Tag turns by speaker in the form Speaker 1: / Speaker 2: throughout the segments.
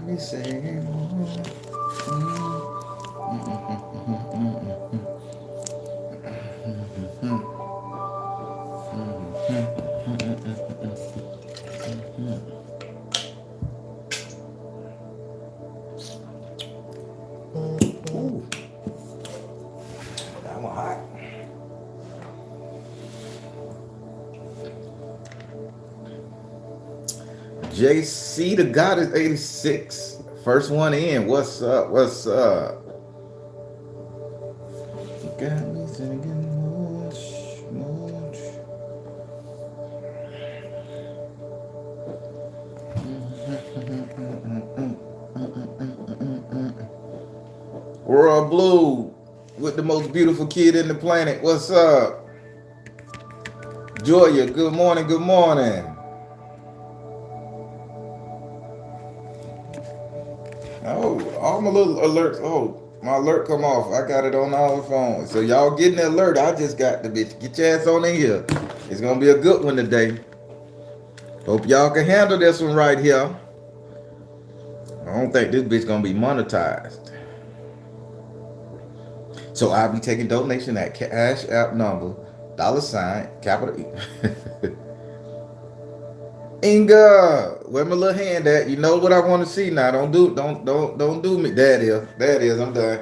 Speaker 1: me singing more. Ooh, that one hot. JC the God is 86. First one in. What's up? What's up? Got me singing much, much. Royal Blue with the most beautiful kid in the planet. What's up? Joya, good morning, good morning. Oh, all my little alerts. Oh, my alert come off. I got it on all the phones. So y'all getting the alert. I just got the bitch. Get your ass on in here. It's gonna be a good one today. Hope y'all can handle this one right here. I don't think this bitch gonna be monetized. So I'll be taking donation at Cash App number $ capital E. Inga, where my little hand at? You know what I want to see now. Don't do me. There it is. There it is. I'm done.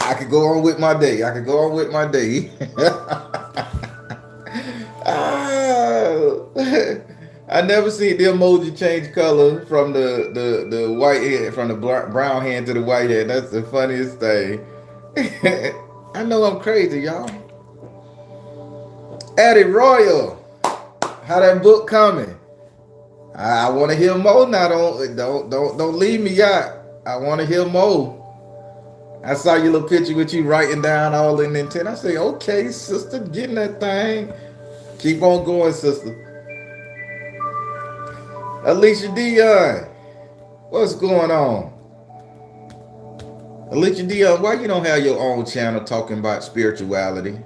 Speaker 1: I could go on with my day. I could go on with my day. I never seen the emoji change color from the white head, from the brown hand to the white head. That's the funniest thing. I know I'm crazy, y'all. Eddie Royal, how that book coming? I want to hear more now. Don't leave me out. I want to hear more. I saw your little picture with you writing down all in intent. I say, okay, sister, getting that thing. Keep on going, sister. Alicia Dion, what's going on? Alicia Dion, why you don't have your own channel talking about spirituality?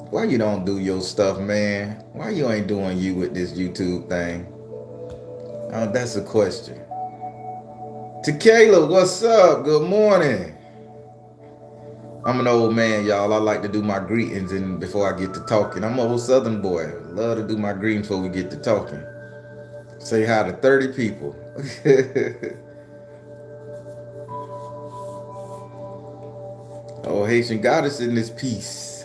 Speaker 1: Why you don't do your stuff, man? Why you ain't doing you with this YouTube thing? That's a question. Tequila, what's up? Good morning. I'm an old man, y'all. I like to do my greetings and before I get to talking. I'm an old Southern boy. Love to do my greetings before we get to talking. Say hi to 30 people. Oh, Haitian goddess in this piece.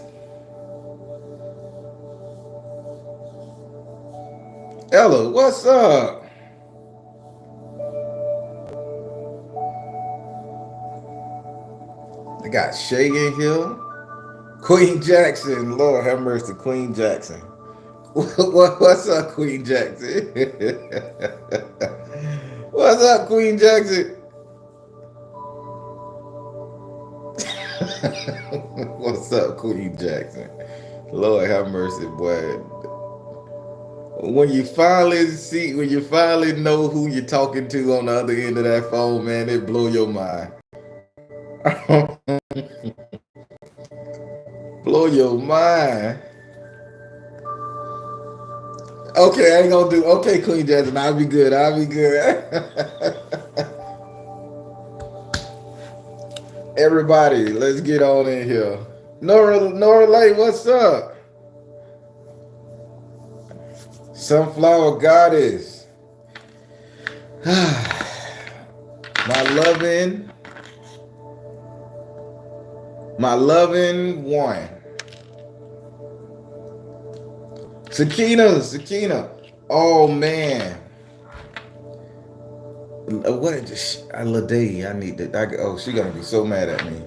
Speaker 1: Ella, what's up? I got Shay in here. Queen Jackson. Lord have mercy, Queen Jackson. What's up, Queen Jackson? What's up, Queen Jackson? What's up, Queen Jackson? Lord have mercy, boy. When you finally know who you're talking to on the other end of that phone, man, it blow your mind. Blow your mind. Okay, I ain't gonna do. Okay, Queen Jackson, I'll be good. I'll be good. Everybody, let's get on in here. Nora Lay, what's up? Sunflower Goddess. My loving one. Sakina. Oh man. What? Lady, I need to. Oh, she gonna be so mad at me.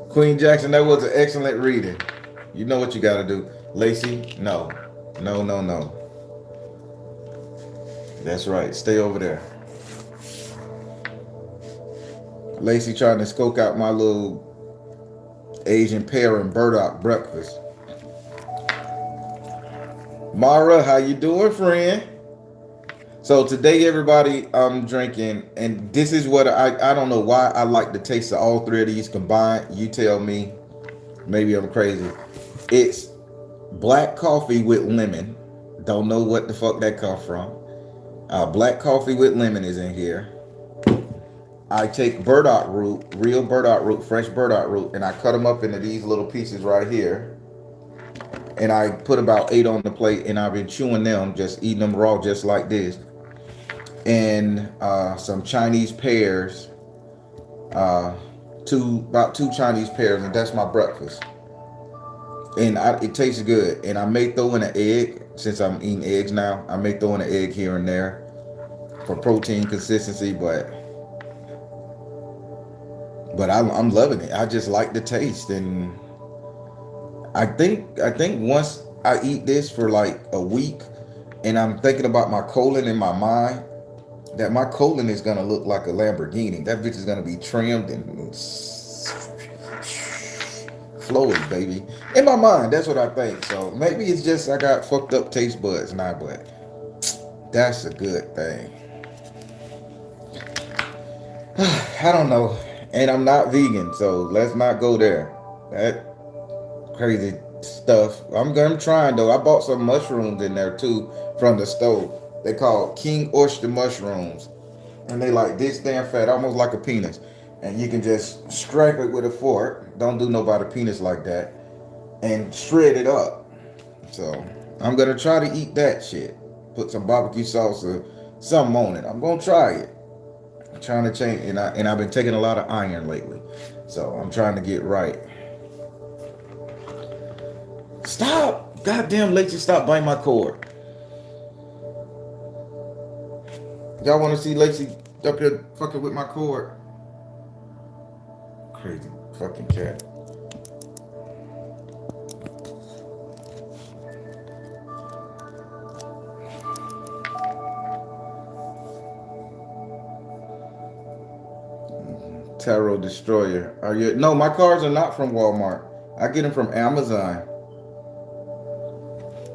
Speaker 1: Queen Jackson, that was an excellent reading. You know what you gotta do, Lacey. No. That's right. Stay over there. Lacey trying to scope out my little Asian pear and burdock breakfast. Mara, how you doing, friend? So today, everybody, I'm drinking, and this is what I don't know why I like the taste of all three of these combined. You tell me. Maybe I'm crazy. It's black coffee with lemon. Don't know what the fuck that come from. Black coffee with lemon is in here. I take burdock root, real burdock root, fresh burdock root, and I cut them up into these little pieces right here. And I put about 8 on the plate, and I've been chewing them, just eating them raw, just like this. And some Chinese pears, about 2 Chinese pears, and that's my breakfast. And it tastes good. And I may throw in an egg, since I'm eating eggs now. I may throw in an egg here and there for protein consistency, but I'm loving it. I just like the taste, and I think once I eat this for like a week, and I'm thinking about my colon in my mind, that my colon is gonna look like a Lamborghini. That bitch is gonna be trimmed and flowing, baby. In my mind, that's what I think. So maybe it's just I got fucked up taste buds now, but that's a good thing. I don't know. And I'm not vegan, so let's not go there. That crazy stuff. I'm trying though. I bought some mushrooms in there too from the store. They call king oyster mushrooms, and they like this damn fat, almost like a penis. And you can just strike it with a fork. Don't do nobody penis like that, and shred it up. So I'm gonna try to eat that shit. Put some barbecue sauce or something on it. I'm gonna try it. I'm trying to change, and I've been taking a lot of iron lately, so I'm trying to get right. Stop! Goddamn Lacey, stop biting my cord. Y'all want to see Lacey up here fucking with my cord? Crazy fucking cat. Tarot Destroyer. Are you? No, my cards are not from Walmart. I get them from Amazon.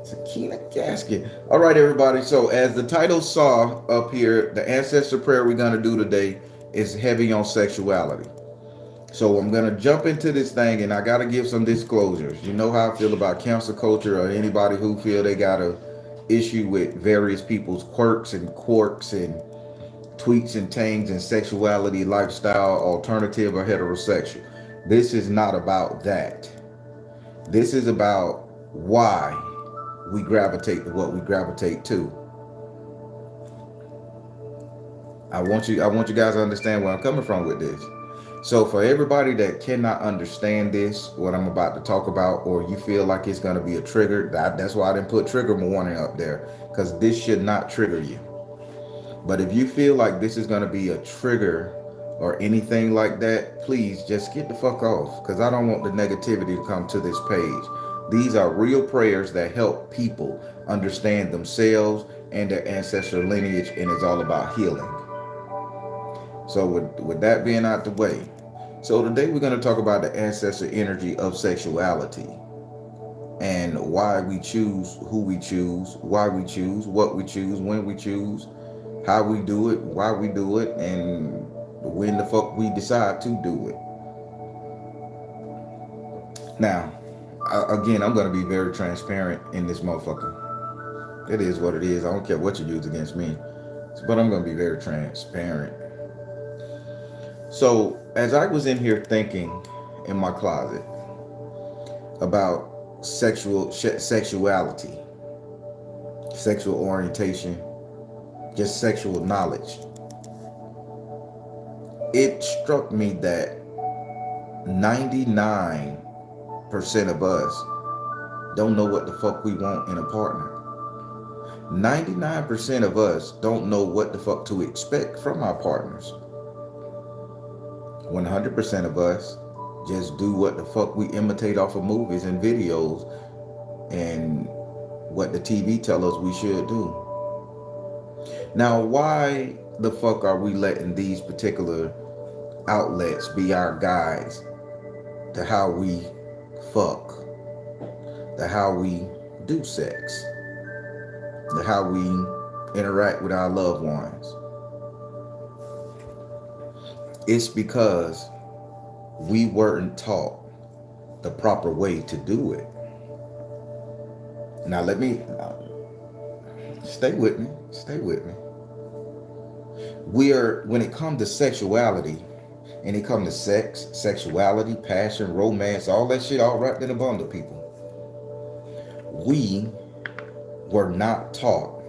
Speaker 1: Sakina Gasket. All right, everybody. So as the title saw up here, the ancestor prayer we're going to do today is heavy on sexuality. So I'm going to jump into this thing, and I got to give some disclosures. You know how I feel about cancel culture, or anybody who feel they got a issue with various people's quirks and quarks and tweets and tangs and sexuality, lifestyle, alternative, or heterosexual. This is not about that. This is about why we gravitate to what we gravitate to. I want you guys to understand where I'm coming from with this. So for everybody that cannot understand this, what I'm about to talk about, or you feel like it's going to be a trigger, that's why I didn't put trigger warning up there, because this should not trigger you. But if you feel like this is going to be a trigger or anything like that, please just get the fuck off, because I don't want the negativity to come to this page. These are real prayers that help people understand themselves and their ancestral lineage, and it's all about healing. So with that being out the way, so today we're going to talk about the ancestor energy of sexuality, and why we choose who we choose, why we choose, what we choose, when we choose, how we do it, why we do it, and when the fuck we decide to do it. Now, again, I'm going to be very transparent in this motherfucker. It is what it is. I don't care what you use against me, but I'm going to be very transparent. So as I was in here thinking in my closet about sexuality, sexual orientation, just sexual knowledge, it struck me that 99% of us don't know what the fuck we want in a partner. 99% of us don't know what the fuck to expect from our partners. 100% of us just do what the fuck we imitate off of movies and videos and what the TV tell us we should do. Now, why the fuck are we letting these particular outlets be our guides to how we fuck, to how we do sex, to how we interact with our loved ones? It's because we weren't taught the proper way to do it. Now let me stay with me. when it comes to sexuality, and it comes to sex, sexuality, passion, romance, all that shit all wrapped in a bundle, people. We were not taught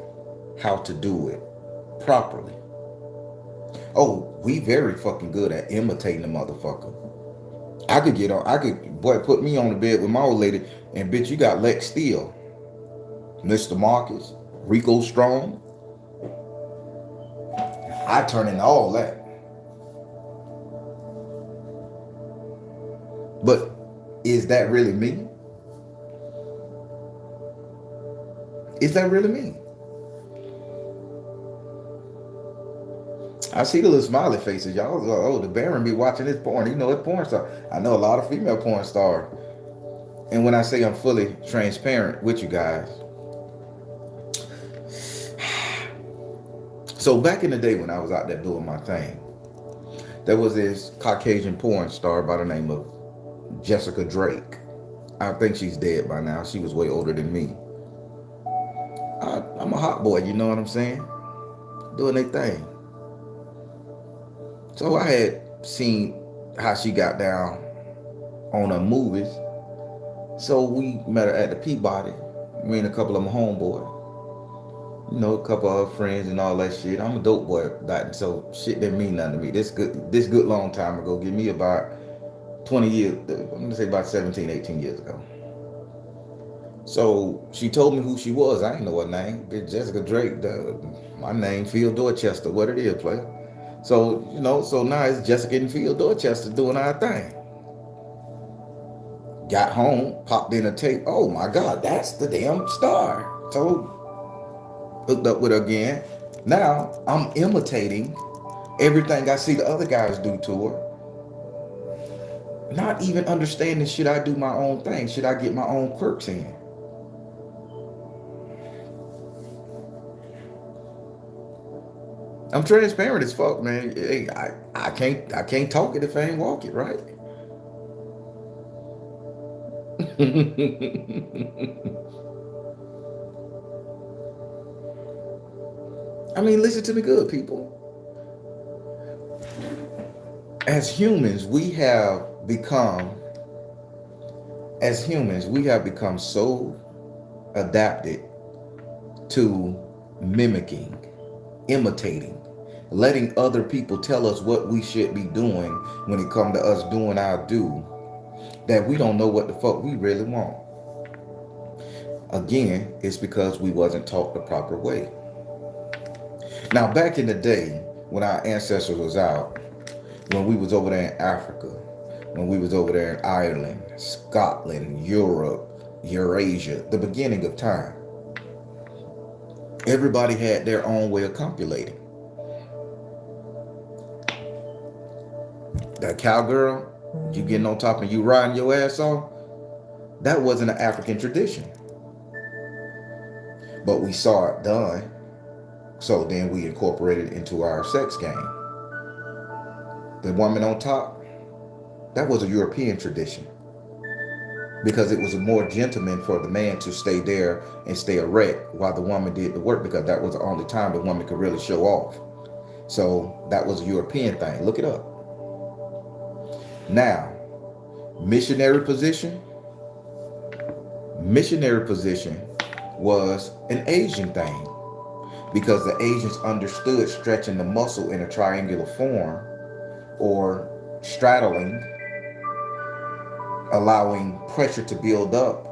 Speaker 1: how to do it properly. Oh, we very fucking good at imitating the motherfucker. Boy, put me on the bed with my old lady, and bitch, you got Lex Steele, Mr. Marcus, Rico Strong. I turn into all that. But is that really me? Is that really me? I see the little smiley faces. Y'all, oh, the Baron be watching this porn. You know, it's porn star. I know a lot of female porn stars. And when I say I'm fully transparent with you guys. So back in the day when I was out there doing my thing, there was this Caucasian porn star by the name of Jessica Drake. I think she's dead by now. She was way older than me. I'm a hot boy, you know what I'm saying? Doing their thing. So I had seen how she got down on her movies. So we met her at the Peabody. Me and a couple of my homeboys. You know, a couple of her friends and all that shit. I'm a dope boy, so shit didn't mean nothing to me. This good long time ago. Give me about 20 years, I'm gonna say about 17, 18 years ago. So she told me who she was. I ain't know her name. Bitch, Jessica Drake. My name, Phil Dorchester. What it is, player. So, you know, so now it's Jessica and Phil Dorchester doing our thing. Got home, popped in a tape. Oh my God, that's the damn star. So hooked up with her again. Now I'm imitating everything I see the other guys do to her. Not even understanding, should I do my own thing? Should I get my own quirks in? I'm transparent as fuck, man. Hey, I can't talk it if I ain't walk it, right? I mean, listen to me good, people. As humans, we have become so adapted to mimicking, imitating, letting other people tell us what we should be doing when it comes to us doing our due, that we don't know what the fuck we really want. Again, it's because we wasn't taught the proper way. Now, back in the day, when our ancestors was out, when we was over there in Africa, when we was over there in Ireland, Scotland, Europe, Eurasia, the beginning of time, everybody had their own way of copulating. That cowgirl, you getting on top and you riding your ass off, that wasn't an African tradition. But we saw it done, so then we incorporated it into our sex game. The woman on top, that was a European tradition, because it was a more gentleman for the man to stay there and stay erect while the woman did the work, because that was the only time the woman could really show off. So that was a European thing. Look it up. Now, missionary position was an Asian thing, because the Asians understood stretching the muscle in a triangular form or straddling, allowing pressure to build up,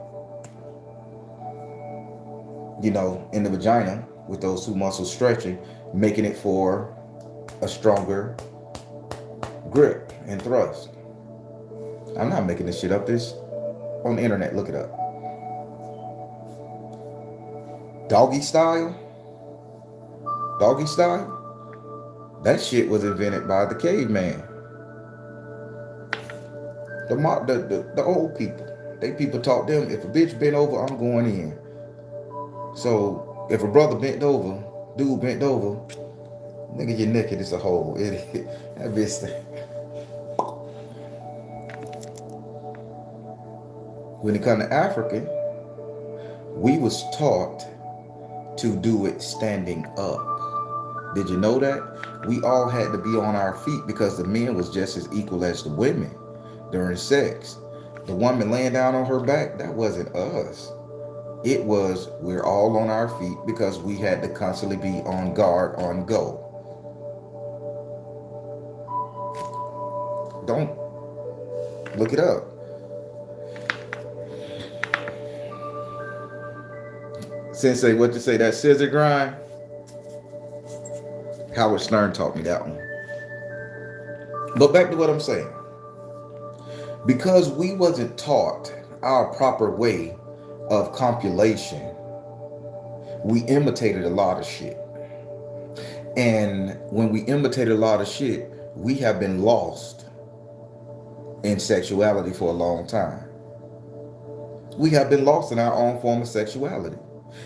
Speaker 1: you know, in the vagina with those two muscles stretching, making it for a stronger grip and thrust. I'm not making this shit up. This on the internet. Look it up. Doggy style. That shit was invented by the caveman. The old people. They people taught them, if a bitch bent over, I'm going in. So if a brother bent over, dude bent over, nigga, you're naked, it's a hole. That bitch thing. When it comes to Africa, we was taught to do it standing up, Did you know that? We all had to be on our feet because the men was just as equal as the women during sex. The woman laying down on her back, that wasn't us. It was we're all on our feet because we had to constantly be on guard, on go. Don't look it up. Sensei, what you say? That scissor grind? Howard Stern taught me that one. But back to what I'm saying. Because we wasn't taught our proper way of copulation, we imitated a lot of shit. And when we imitated a lot of shit, we have been lost in sexuality for a long time. We have been lost in our own form of sexuality.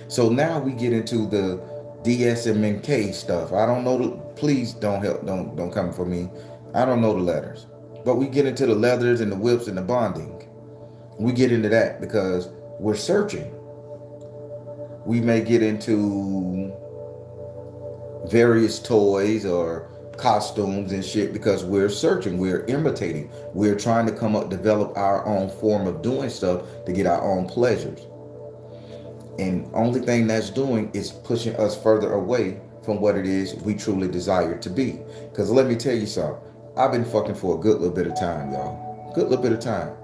Speaker 1: So now we get into the DSMK stuff. I don't know. Please don't help. Don't come for me. I don't know the letters. But we get into the leathers and the whips and the bonding. We get into that because we're searching. We may get into various toys or costumes and shit because we're searching, we're imitating, we're trying to develop our own form of doing stuff to get our own pleasures. And only thing that's doing is pushing us further away from what it is we truly desire to be. Because let me tell you something, I've been fucking for a good little bit of time, y'all. Good little bit of time.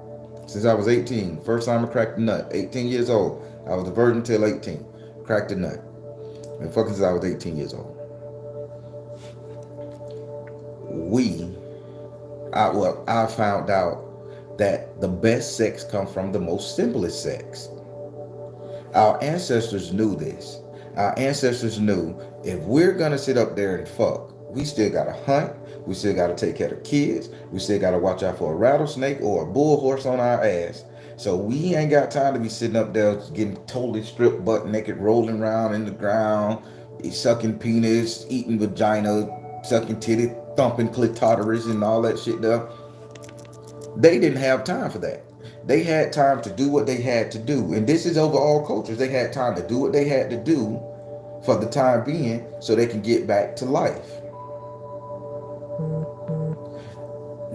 Speaker 1: Since I was 18. First time I cracked a nut. 18 years old. I was a virgin till 18. Cracked a nut. Been fucking since I was 18 years old. I found out that the best sex comes from the most simplest sex. Our ancestors knew this. Our ancestors knew if we're gonna sit up there and fuck, we still gotta hunt, we still gotta take care of kids, we still gotta watch out for a rattlesnake or a bull horse on our ass. So we ain't got time to be sitting up there getting totally stripped butt naked, rolling around in the ground, sucking penis, eating vagina, sucking titty, thumping clitoris and all that shit there. They didn't have time for that. They had time to do what they had to do. And this is over all cultures. They had time to do what they had to do for the time being so they can get back to life.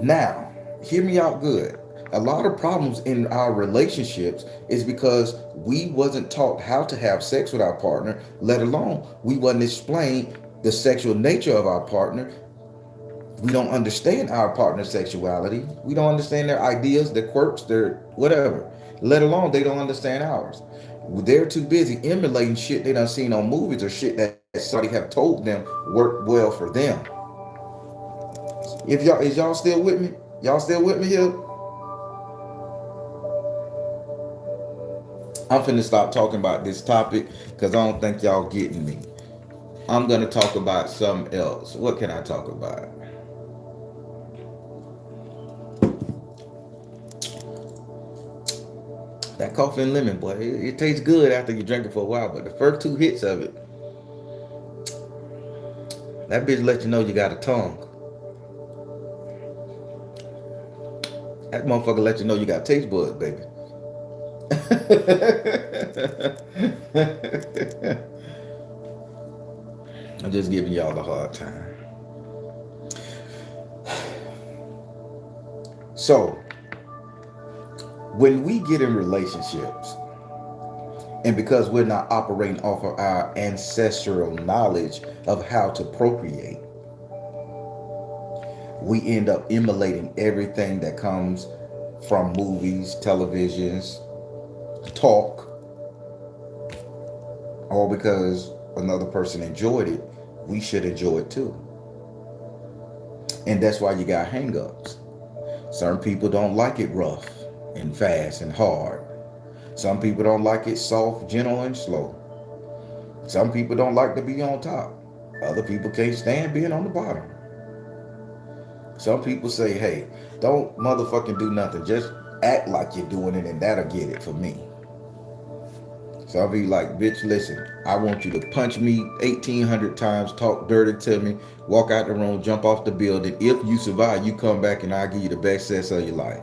Speaker 1: Now, hear me out good. A lot of problems in our relationships is because we wasn't taught how to have sex with our partner, let alone we wasn't explained the sexual nature of our partner. We don't understand our partner's sexuality. We don't understand their ideas, their quirks, their whatever. Let alone they don't understand ours. They're too busy emulating shit they done seen on movies or shit that somebody have told them worked well for them. Is y'all still with me? Y'all still with me here? I'm finna stop talking about this topic because I don't think y'all getting me. I'm gonna talk about something else. What can I talk about? That coffee and lemon, boy, it tastes good after you drink it for a while, but the first 2 hits of it, that bitch let you know you got a tongue. That motherfucker let you know you got taste buds, baby. I'm just giving y'all the hard time. So, when we get in relationships, and because we're not operating off of our ancestral knowledge of how to procreate, we end up emulating everything that comes from movies, televisions, talk, all because another person enjoyed it, we should enjoy it too. And that's why you got hang-ups. Some people don't like it rough and fast and hard. Some people don't like it soft, gentle, and slow. Some people don't like to be on top. Other people can't stand being on the bottom. Some people say, hey, don't motherfucking do nothing. Just act like you're doing it and that'll get it for me. So I'll be like, bitch, listen, I want you to punch me 1,800 times, talk dirty to me, walk out the room, jump off the building. If you survive, you come back and I'll give you the best sex of your life.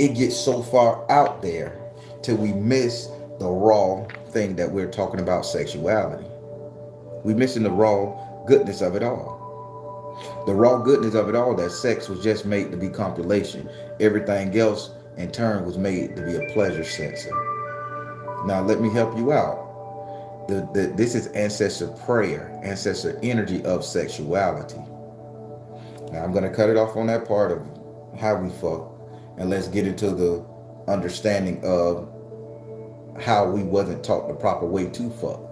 Speaker 1: It gets so far out there till we miss the raw thing that we're talking about, sexuality. We missing the raw goodness of it all. The raw goodness of it all, that sex was just made to be compilation. Everything else in turn was made to be a pleasure sensor. Now let me help you out. This is ancestor prayer, ancestor energy of sexuality. Now I'm gonna cut it off on that part of how we fuck, and let's get into the understanding of how we wasn't taught the proper way to fuck.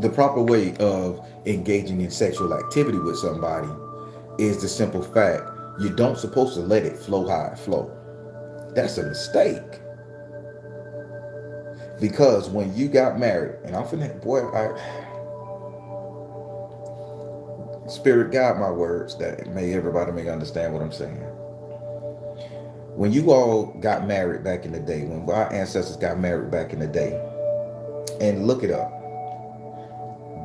Speaker 1: The proper way of engaging in sexual activity with somebody is the simple fact you don't supposed to let it flow how it flow. That's a mistake. Because when you got married, and I'm finna, boy, Spirit guide my words that may everybody may understand what I'm saying. When you all got married back in the day, when our ancestors got married back in the day, and look it up,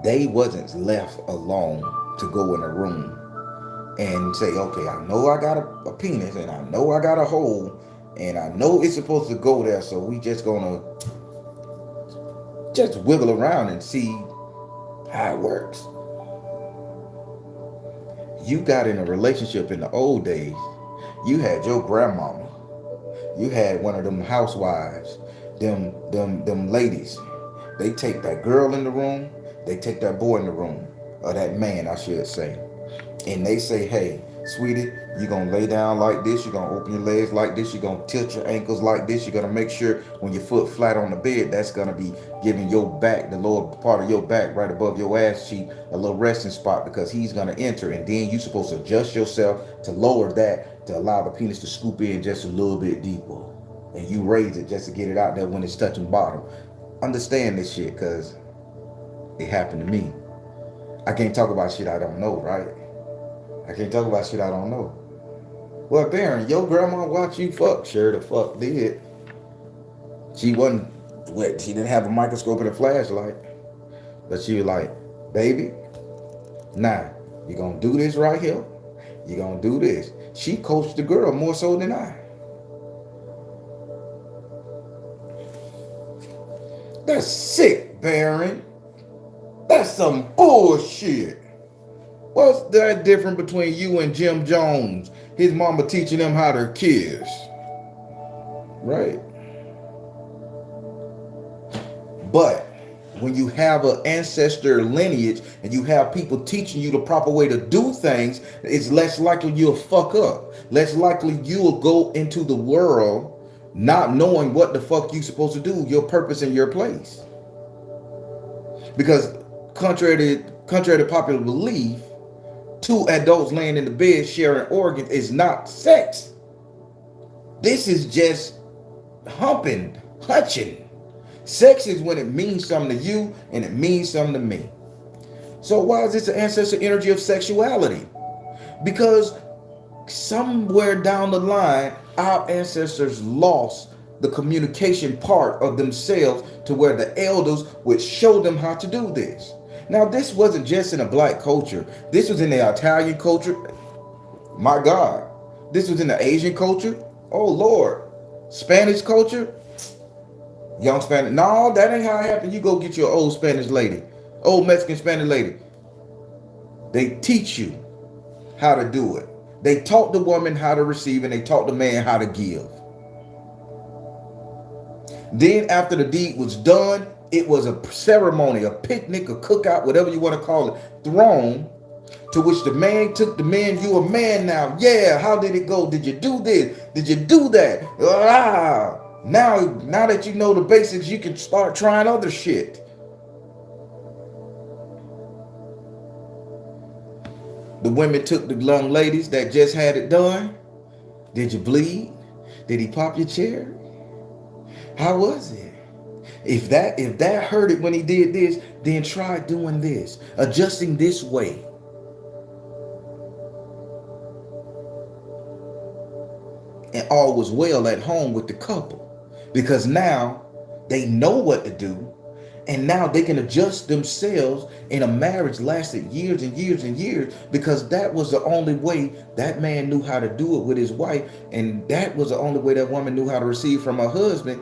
Speaker 1: they wasn't left alone to go in a room and say, okay, I know I got a penis and I know I got a hole and I know it's supposed to go there, so we just gonna just wiggle around and see how it works. You got in a relationship in the old days. You had your grandmama. You had one of them housewives, them ladies. They take that girl in the room, they take that boy in the room, or that man, I should say. And they say, hey, sweetie, you're going to lay down like this. You're going to open your legs like this. You're going to tilt your ankles like this. You're going to make sure when your foot flat on the bed, that's going to be giving your back, the lower part of your back right above your ass cheek, a little resting spot, because he's going to enter. And then you're supposed to adjust yourself to lower that to allow the penis to scoop in just a little bit deeper. And you raise it just to get it out there when it's touching bottom. Understand this shit, because it happened to me. I can't talk about shit I don't know, right? I can't talk about shit I don't know. Well, Baron, your grandma watched you fuck. Sure the fuck did. She wasn't wet. She didn't have a microscope and a flashlight. But she was like, baby, nah, you're going to do this right here. You're going to do this. She coached the girl more so than I. That's sick, Baron. That's some bullshit. What's that difference between you and Jim Jones? His mama teaching him how to kiss. Right? But when you have an ancestor lineage and you have people teaching you the proper way to do things, it's less likely you'll fuck up. Less likely you'll go into the world not knowing what the fuck you supposed to do, your purpose and your place. Because contrary to popular belief, two adults laying in the bed sharing organs is not sex. This is just humping, hutching. Sex is when it means something to you and it means something to me. So why is this an ancestor energy of sexuality? Because somewhere down the line, our ancestors lost the communication part of themselves to where the elders would show them how to do this. Now, this wasn't just in a black culture. This was in the Italian culture. My God. This was in the Asian culture. Oh, Lord. Spanish culture. Young Spanish. No, that ain't how it happened. You go get your old Spanish lady. Old Mexican Spanish lady. They teach you how to do it. They taught the woman how to receive and they taught the man how to give. Then after the deed was done, it was a ceremony, a picnic, a cookout, whatever you want to call it, thrown, to which the man took the man, you a man now. Yeah, how did it go? Did you do this? Did you do that? Now that you know the basics, you can start trying other shit. The women took the young ladies that just had it done. Did you bleed? Did he pop your cherry? How was it? If that hurt it when he did this, then try doing this, adjusting this way. And all was well at home with the couple, because now they know what to do, and now they can adjust themselves. And a marriage lasted years and years and years, because that was the only way that man knew how to do it with his wife, and that was the only way that woman knew how to receive from her husband.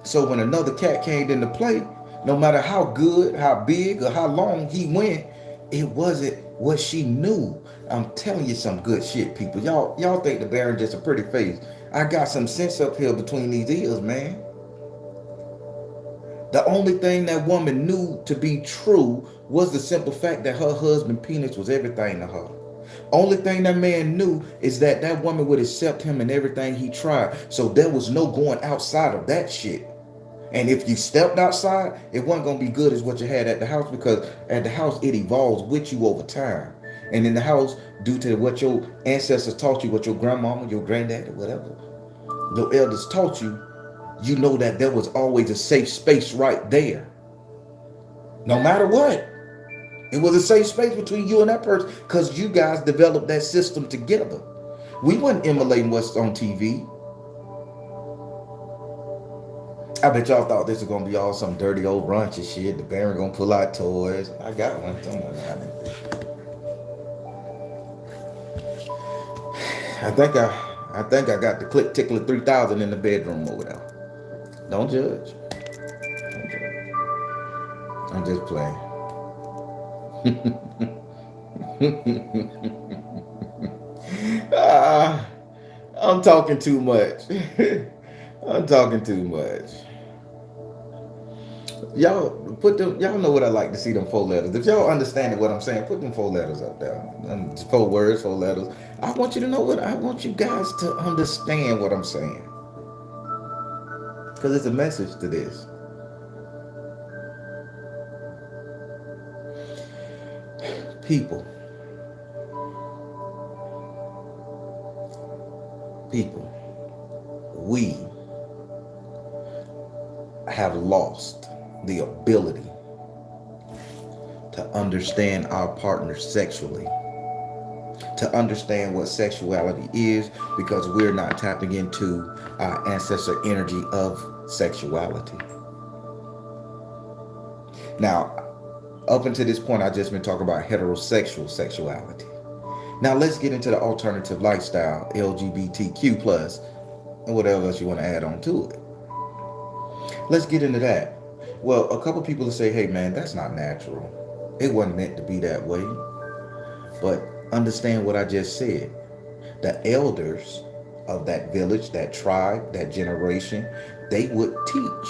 Speaker 1: So when another cat came into play, No matter how good, how big, or how long he went, it wasn't what she knew. I'm telling you some good shit, people. Y'all think the Baron just a pretty face. I got some sense up here between these ears, man. The only thing that woman knew to be true was the simple fact that her husband penis was everything to her. Only thing that man knew is that that woman would accept him in everything he tried. So there was no going outside of that shit. And if you stepped outside, it wasn't going to be good as what you had at the house, because at the house, it evolves with you over time. And in the house, due to what your ancestors taught you, what your grandmama, your granddad, or whatever, your elders taught you, you know that there was always a safe space right there. No matter what. It was a safe space between you and that person because you guys developed that system together. We wasn't emulating what's on TV. I bet y'all thought this was gonna be all some dirty old raunchy shit. The Baron gonna pull out toys. I got one somewhere. I think I got the Click Tickler 3000 in the bedroom over there. Don't judge. I'm just playing. I'm talking too much. I'm talking too much. Y'all know what I like to see, them 4 letters. If y'all understand what I'm saying, put them 4 letters up there. 4 words, 4 letters. I want you to know what I want you guys to understand what I'm saying. Because it's a message to this. People, we have lost the ability to understand our partner sexually, to understand what sexuality is, because we're not tapping into our ancestor energy of sexuality. Now, up until this point, I've just been talking about heterosexual sexuality. Now let's get into the alternative lifestyle, LGBTQ plus, and whatever else you want to add on to it. Let's get into that. Well, a couple people will say, hey man, that's not natural. It wasn't meant to be that way. But understand what I just said. The elders of that village, that tribe, that generation, they would teach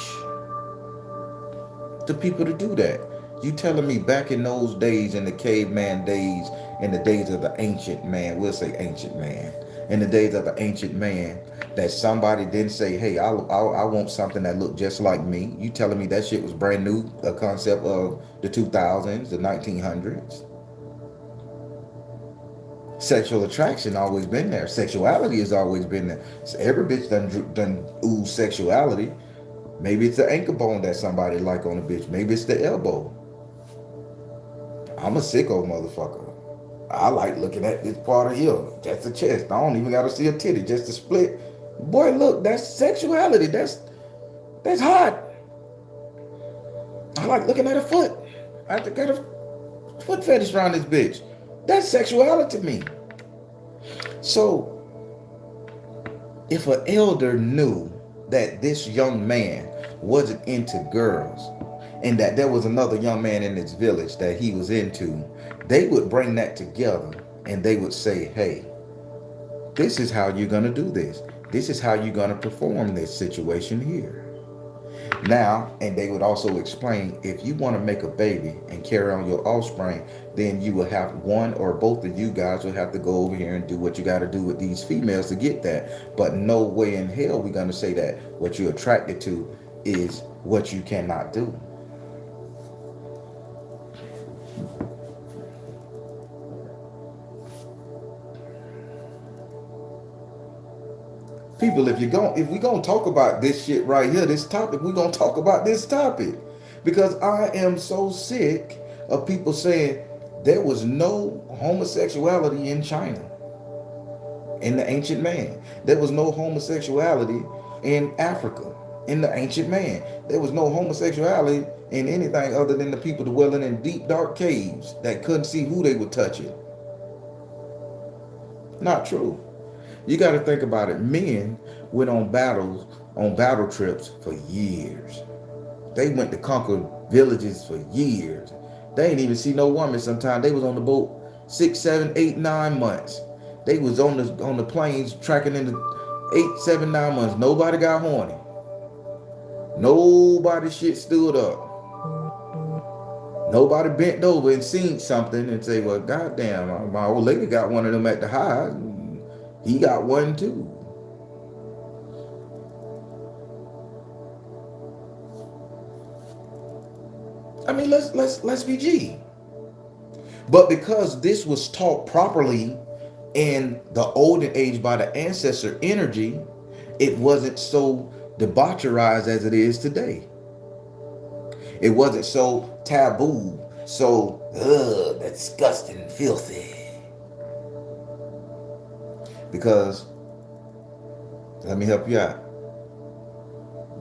Speaker 1: the people to do that. You telling me back in those days, in the caveman days, in the days of the ancient man, we'll say ancient man, in the days of the ancient man, that somebody didn't say, hey, I want something that looked just like me? You telling me that shit was brand new, a concept of the 2000s, the 1900s? Sexual attraction always been there. Sexuality has always been there. So every bitch done ooze sexuality. Maybe it's the ankle bone that somebody like on a bitch. Maybe it's the elbow. I'm a sicko motherfucker. I like looking at this part of here. That's the chest. I don't even gotta see a titty, just a split. Boy, look, that's sexuality. That's hot. I like looking at a foot. I got a foot fetish around this bitch. That's sexuality to me. So, if an elder knew that this young man wasn't into girls, and that there was another young man in this village that he was into, they would bring that together and they would say, hey, this is how you're going to do this. This is how you're going to perform this situation here. Now, and they would also explain, if you want to make a baby and carry on your offspring, then you will have one or both of you guys will have to go over here and do what you got to do with these females to get that. But no way in hell we're going to say that what you're attracted to is what you cannot do. People, if we gonna talk about this shit right here, this topic, we're gonna talk about this topic. Because I am so sick of people saying there was no homosexuality in China, in the ancient man. There was no homosexuality in Africa, in the ancient man. There was no homosexuality in anything other than the people dwelling in deep, dark caves that couldn't see who they were touching. Not true. You got to think about it. Men went on battle trips for years. They went to conquer villages for years. They ain't even see no woman sometimes. They was on the boat 6, 7, 8, 9 months. They was on the plains tracking in the 8, 7, 9 months. Nobody got horny. Nobody shit stood up. Nobody bent over and seen something and say, well, goddamn, my old lady got one of them at the high. He got one too. I mean, let's be G. But because this was taught properly in the olden age by the ancestor energy, it wasn't so debaucherized as it is today. It wasn't so taboo, so disgusting and filthy. Because, let me help you out.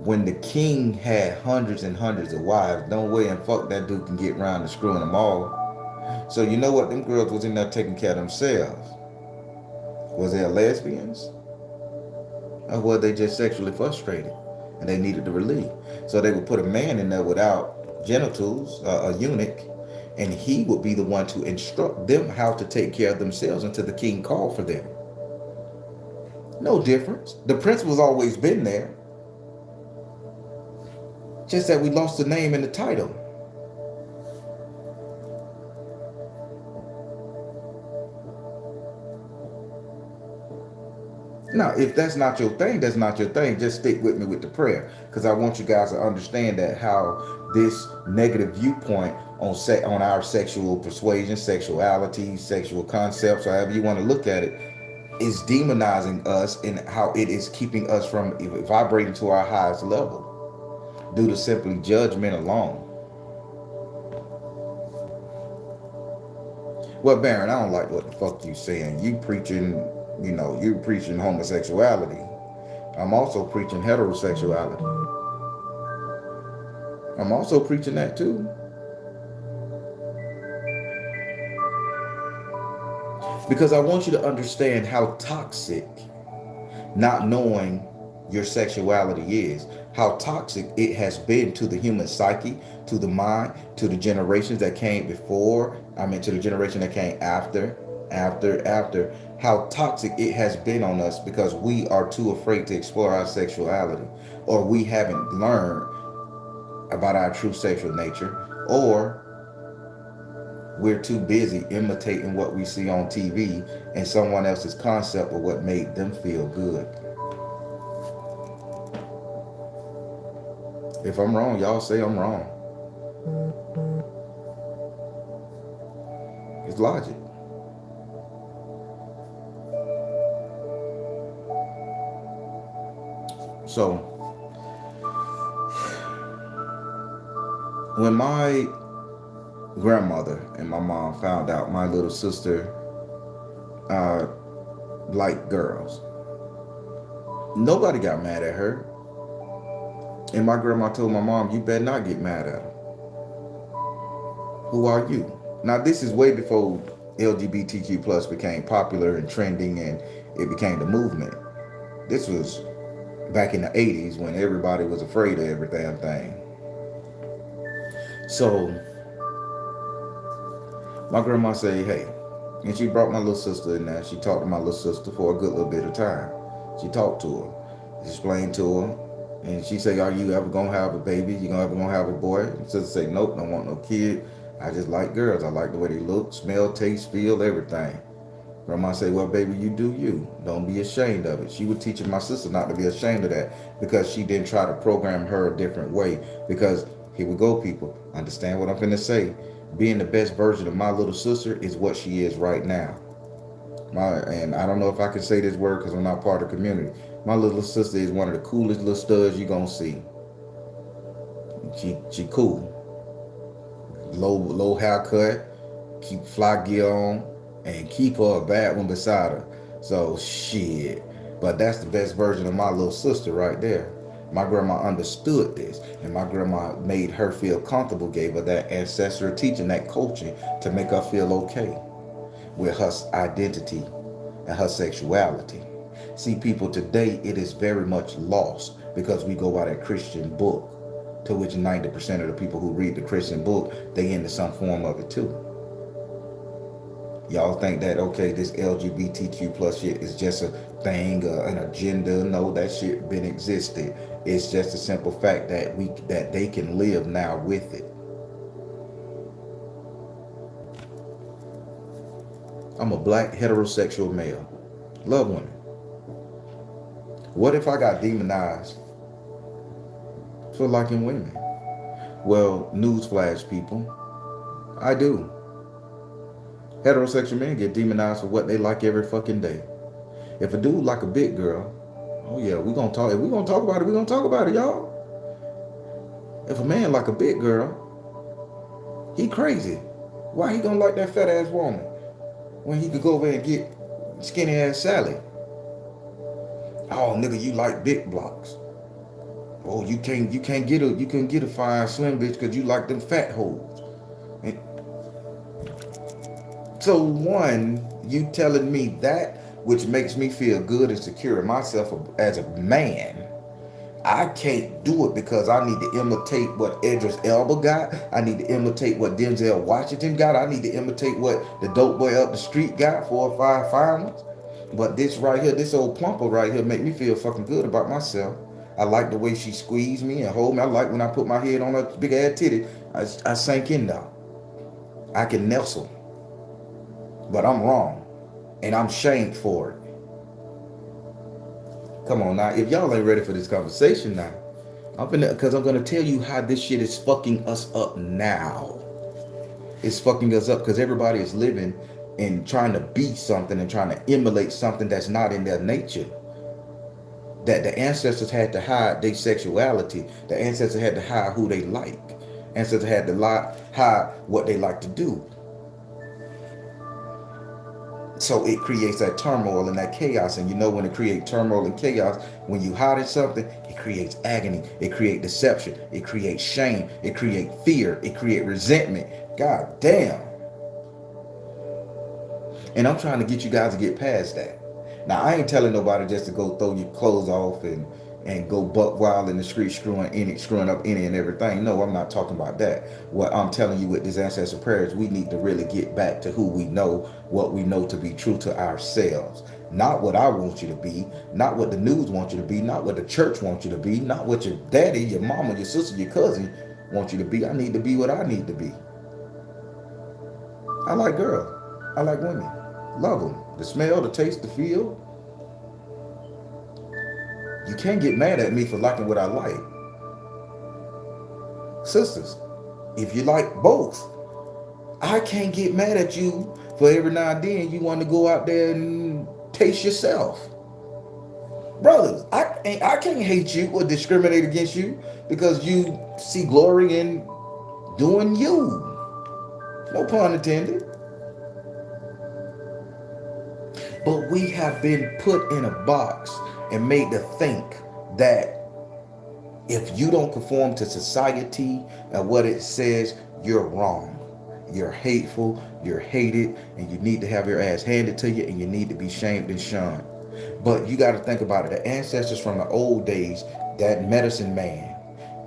Speaker 1: When the king had hundreds and hundreds of wives, no way and fuck that dude can get around to screwing them all. So you know what? Them girls was in there taking care of themselves. Was they lesbians? Or were they just sexually frustrated and they needed to relieve? So they would put a man in there without genitals, a eunuch, and he would be the one to instruct them how to take care of themselves until the king called for them. No difference. The principle's always been there. Just that we lost the name and the title. Now, if that's not your thing, that's not your thing. Just stick with me with the prayer, because I want you guys to understand that how this negative viewpoint on our sexual persuasion, sexuality, sexual concepts, however you want to look at it, is demonizing us, and how it is keeping us from vibrating to our highest level due to simply judgment alone. Well, Baron, I don't like what the fuck you saying. You preaching homosexuality. I'm also preaching heterosexuality. I'm also preaching that too. Because I want you to understand how toxic not knowing your sexuality is. How toxic it has been to the human psyche, to the mind, to the generations that came before, to the generation that came after. How toxic it has been on us because we are too afraid to explore our sexuality, or we haven't learned about our true sexual nature, or we're too busy imitating what we see on TV and someone else's concept of what made them feel good. If I'm wrong, y'all say I'm wrong. It's logic. So, when my grandmother and my mom found out my little sister liked girls, nobody got mad at her. And my grandma told my mom, you better not get mad at her. Who are you? Now, this is way before LGBTQ plus became popular and trending and it became the movement. This was back in the 80s when everybody was afraid of every damn thing. So my grandma said, hey, and she brought my little sister in there. She talked to my little sister for a good little bit of time. She talked to her, explained to her, and she said, are you ever gonna have a baby? You ever gonna have a boy? And sister said, nope, don't want no kid. I just like girls. I like the way they look, smell, taste, feel, everything. Grandma said, well, baby, you do you. Don't be ashamed of it. She was teaching my sister not to be ashamed of that because she didn't try to program her a different way. Because here we go, people. Understand what I'm finna say. Being the best version of my little sister is what she is right now. And I don't know if I can say this word because I'm not part of the community. My little sister is one of the coolest little studs you're gonna see. She cool. Low haircut, keep fly gear on, and keep her a bad one beside her. So shit. But that's the best version of my little sister right there. My grandma understood this, and my grandma made her feel comfortable, gave her that ancestral teaching, that coaching to make her feel okay with her identity and her sexuality. See, people, today it is very much lost because we go by that Christian book. To which 90% of the people who read the Christian book, they into some form of it too. Y'all think that, okay, this LGBTQ plus shit is just a thing, an agenda. No, that shit been existed. It's just a simple fact that they can live now with it. I'm a black heterosexual male. Love women. What if I got demonized for liking women? Well, newsflash, people. I do. Heterosexual men get demonized for what they like every fucking day. If a dude like a big girl, oh yeah, we gonna talk. If we gonna talk about it, we gonna talk about it, y'all. If a man like a big girl, he crazy. Why he gonna like that fat ass woman when he could go over and get skinny ass Sally? Oh nigga, you like big blocks. Oh, you can't get a fine slim bitch because you like them fat hoes. And so one, you telling me that which makes me feel good and secure in myself as a man, I can't do it because I need to imitate what Idris Elba got. I need to imitate what Denzel Washington got. I need to imitate what the dope boy up the street got, 4 or 5 finals. But this right here, this old plumper right here make me feel fucking good about myself. I like the way she squeezed me and hold me. I like when I put my head on her big ass titty. I sank in now. I can nestle. But I'm wrong. And I'm shamed for it. Come on now. If y'all ain't ready for this conversation now, because I'm going to tell you how this shit is fucking us up now. It's fucking us up because everybody is living and trying to be something and trying to emulate something that's not in their nature. That the ancestors had to hide their sexuality. The ancestors had to hide who they like. Ancestors had to hide what they like to do. So it creates that turmoil and that chaos. And you know when it creates turmoil and chaos, when you hide something, it creates agony. It creates deception. It creates shame. It creates fear. It creates resentment. God damn. And I'm trying to get you guys to get past that. Now, I ain't telling nobody just to go throw your clothes off and go buck wild in the street screwing up any and everything. No, I'm not talking about that. What I'm telling you with this ancestral prayers, we need to really get back to who we know, what we know to be true to ourselves. Not what I want you to be, not what the news wants you to be, not what the church wants you to be, not what your daddy, your mama, your sister, your cousin want you to be. I need to be what I need to be. I like girls. I like women. Love them. The smell, the taste, the feel. You can't get mad at me for liking what I like. Sisters, if you like both, I can't get mad at you for every now and then you want to go out there and taste yourself. Brothers, I can't hate you or discriminate against you because you see glory in doing you. No pun intended. But we have been put in a box and made to think that if you don't conform to society and what it says, you're wrong. You're hateful, you're hated, and you need to have your ass handed to you and you need to be shamed and shunned. But you got to think about it. The ancestors from the old days, that medicine man,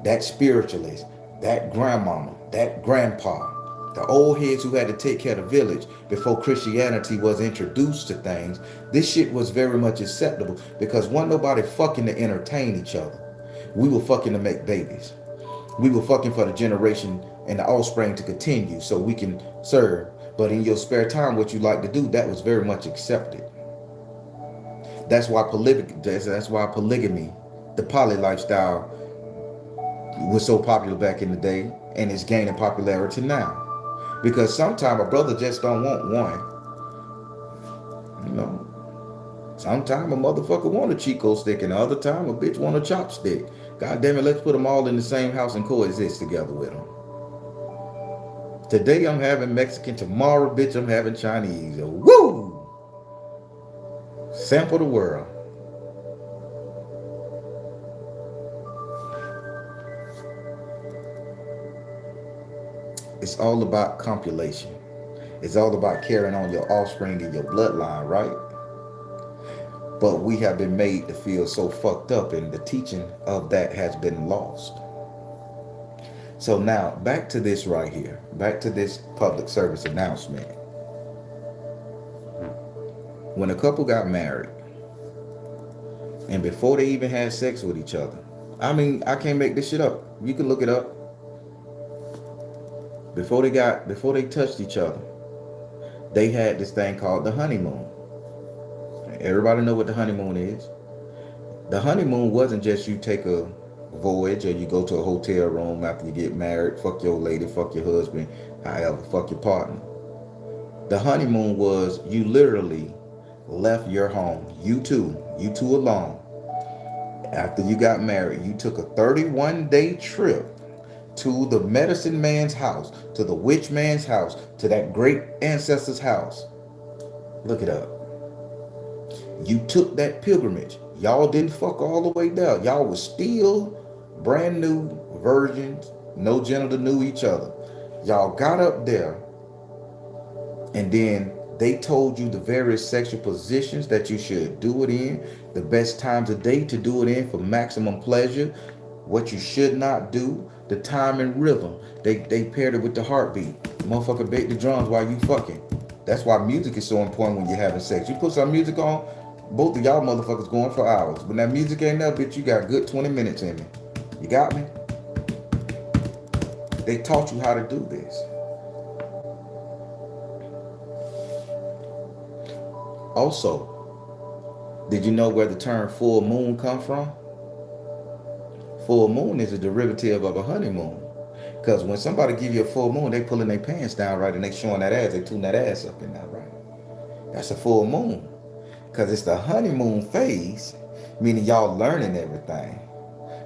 Speaker 1: that spiritualist, that grandmama, that grandpa, the old heads who had to take care of the village before Christianity was introduced to things, this shit was very much acceptable because wasn't nobody fucking to entertain each other. We were fucking to make babies. We were fucking for the generation and the offspring to continue so we can serve. But in your spare time, what you like to do, that was very much accepted. That's why polygamy, the poly lifestyle was so popular back in the day and it's gaining popularity now. Because sometimes a brother just don't want one. You know. Sometimes a motherfucker want a Chico stick and the other time a bitch want a chopstick. God damn it, let's put them all in the same house and coexist together with them. Today I'm having Mexican, tomorrow bitch I'm having Chinese. Woo! Sample the world. It's all about copulation. It's all about carrying on your offspring and your bloodline, right? But we have been made to feel so fucked up and the teaching of that has been lost. So now back to this right here. Back to this public service announcement. When a couple got married, and before they even had sex with each other, I mean, I can't make this shit up. You can look it up. Before they touched each other, they had this thing called the honeymoon. Everybody know what the honeymoon is. The honeymoon wasn't just you take a voyage or you go to a hotel room after you get married, fuck your lady, fuck your husband, however, fuck your partner. The honeymoon was you literally left your home, you two alone. After you got married, you took a 31-day trip to the medicine man's house, to the witch man's house, to that great ancestor's house. Look it up. You took that pilgrimage. Y'all didn't fuck all the way down. Y'all was still brand new virgins, no genital knew each other. Y'all got up there, and then they told you the various sexual positions that you should do it in, the best times of day to do it in for maximum pleasure, what you should not do, the time and rhythm. They paired it with the heartbeat. Motherfucker beat the drums while you fucking. That's why music is so important when you're having sex. You put some music on, both of y'all motherfuckers going for hours. When that music ain't there, bitch, you got good 20 minutes in me. You got me? They taught you how to do this. Also, did you know where the term full moon come from? Full moon is a derivative of a honeymoon. Because when somebody give you a full moon, they pulling their pants down, right? And they showing that ass, they tune that ass up in that, right? That's a full moon. Because it's the honeymoon phase, meaning y'all learning everything.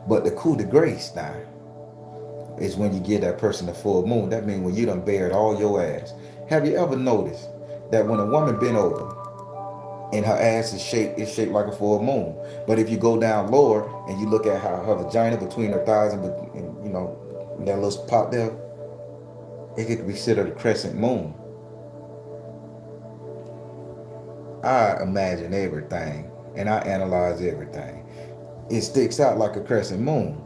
Speaker 1: But the coup de grace now is when you give that person a full moon. That means when you done bared all your ass. Have you ever noticed that when a woman bent over and her ass is shaped like a full moon? But if you go down lower and you look at how her vagina between her thighs and you know, that little spot there, it could be considered a crescent moon. I imagine everything and I analyze everything. It sticks out like a crescent moon.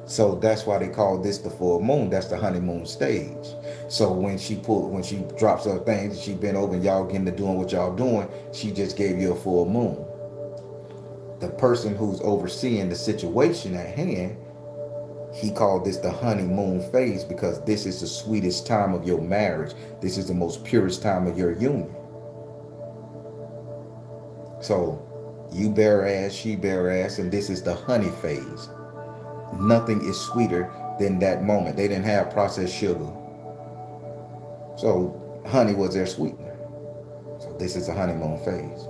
Speaker 1: So that's why they call this the full moon. That's the honeymoon stage. So when she drops her things, she bent over and y'all getting to doing what y'all doing, she just gave you a full moon. The person who's overseeing the situation at hand, he called this the honeymoon phase because this is the sweetest time of your marriage. This is the most purest time of your union. So you bare ass, she bare ass, and this is the honey phase. Nothing is sweeter than that moment. They didn't have processed sugar. So honey was their sweetener. So this is the honeymoon phase.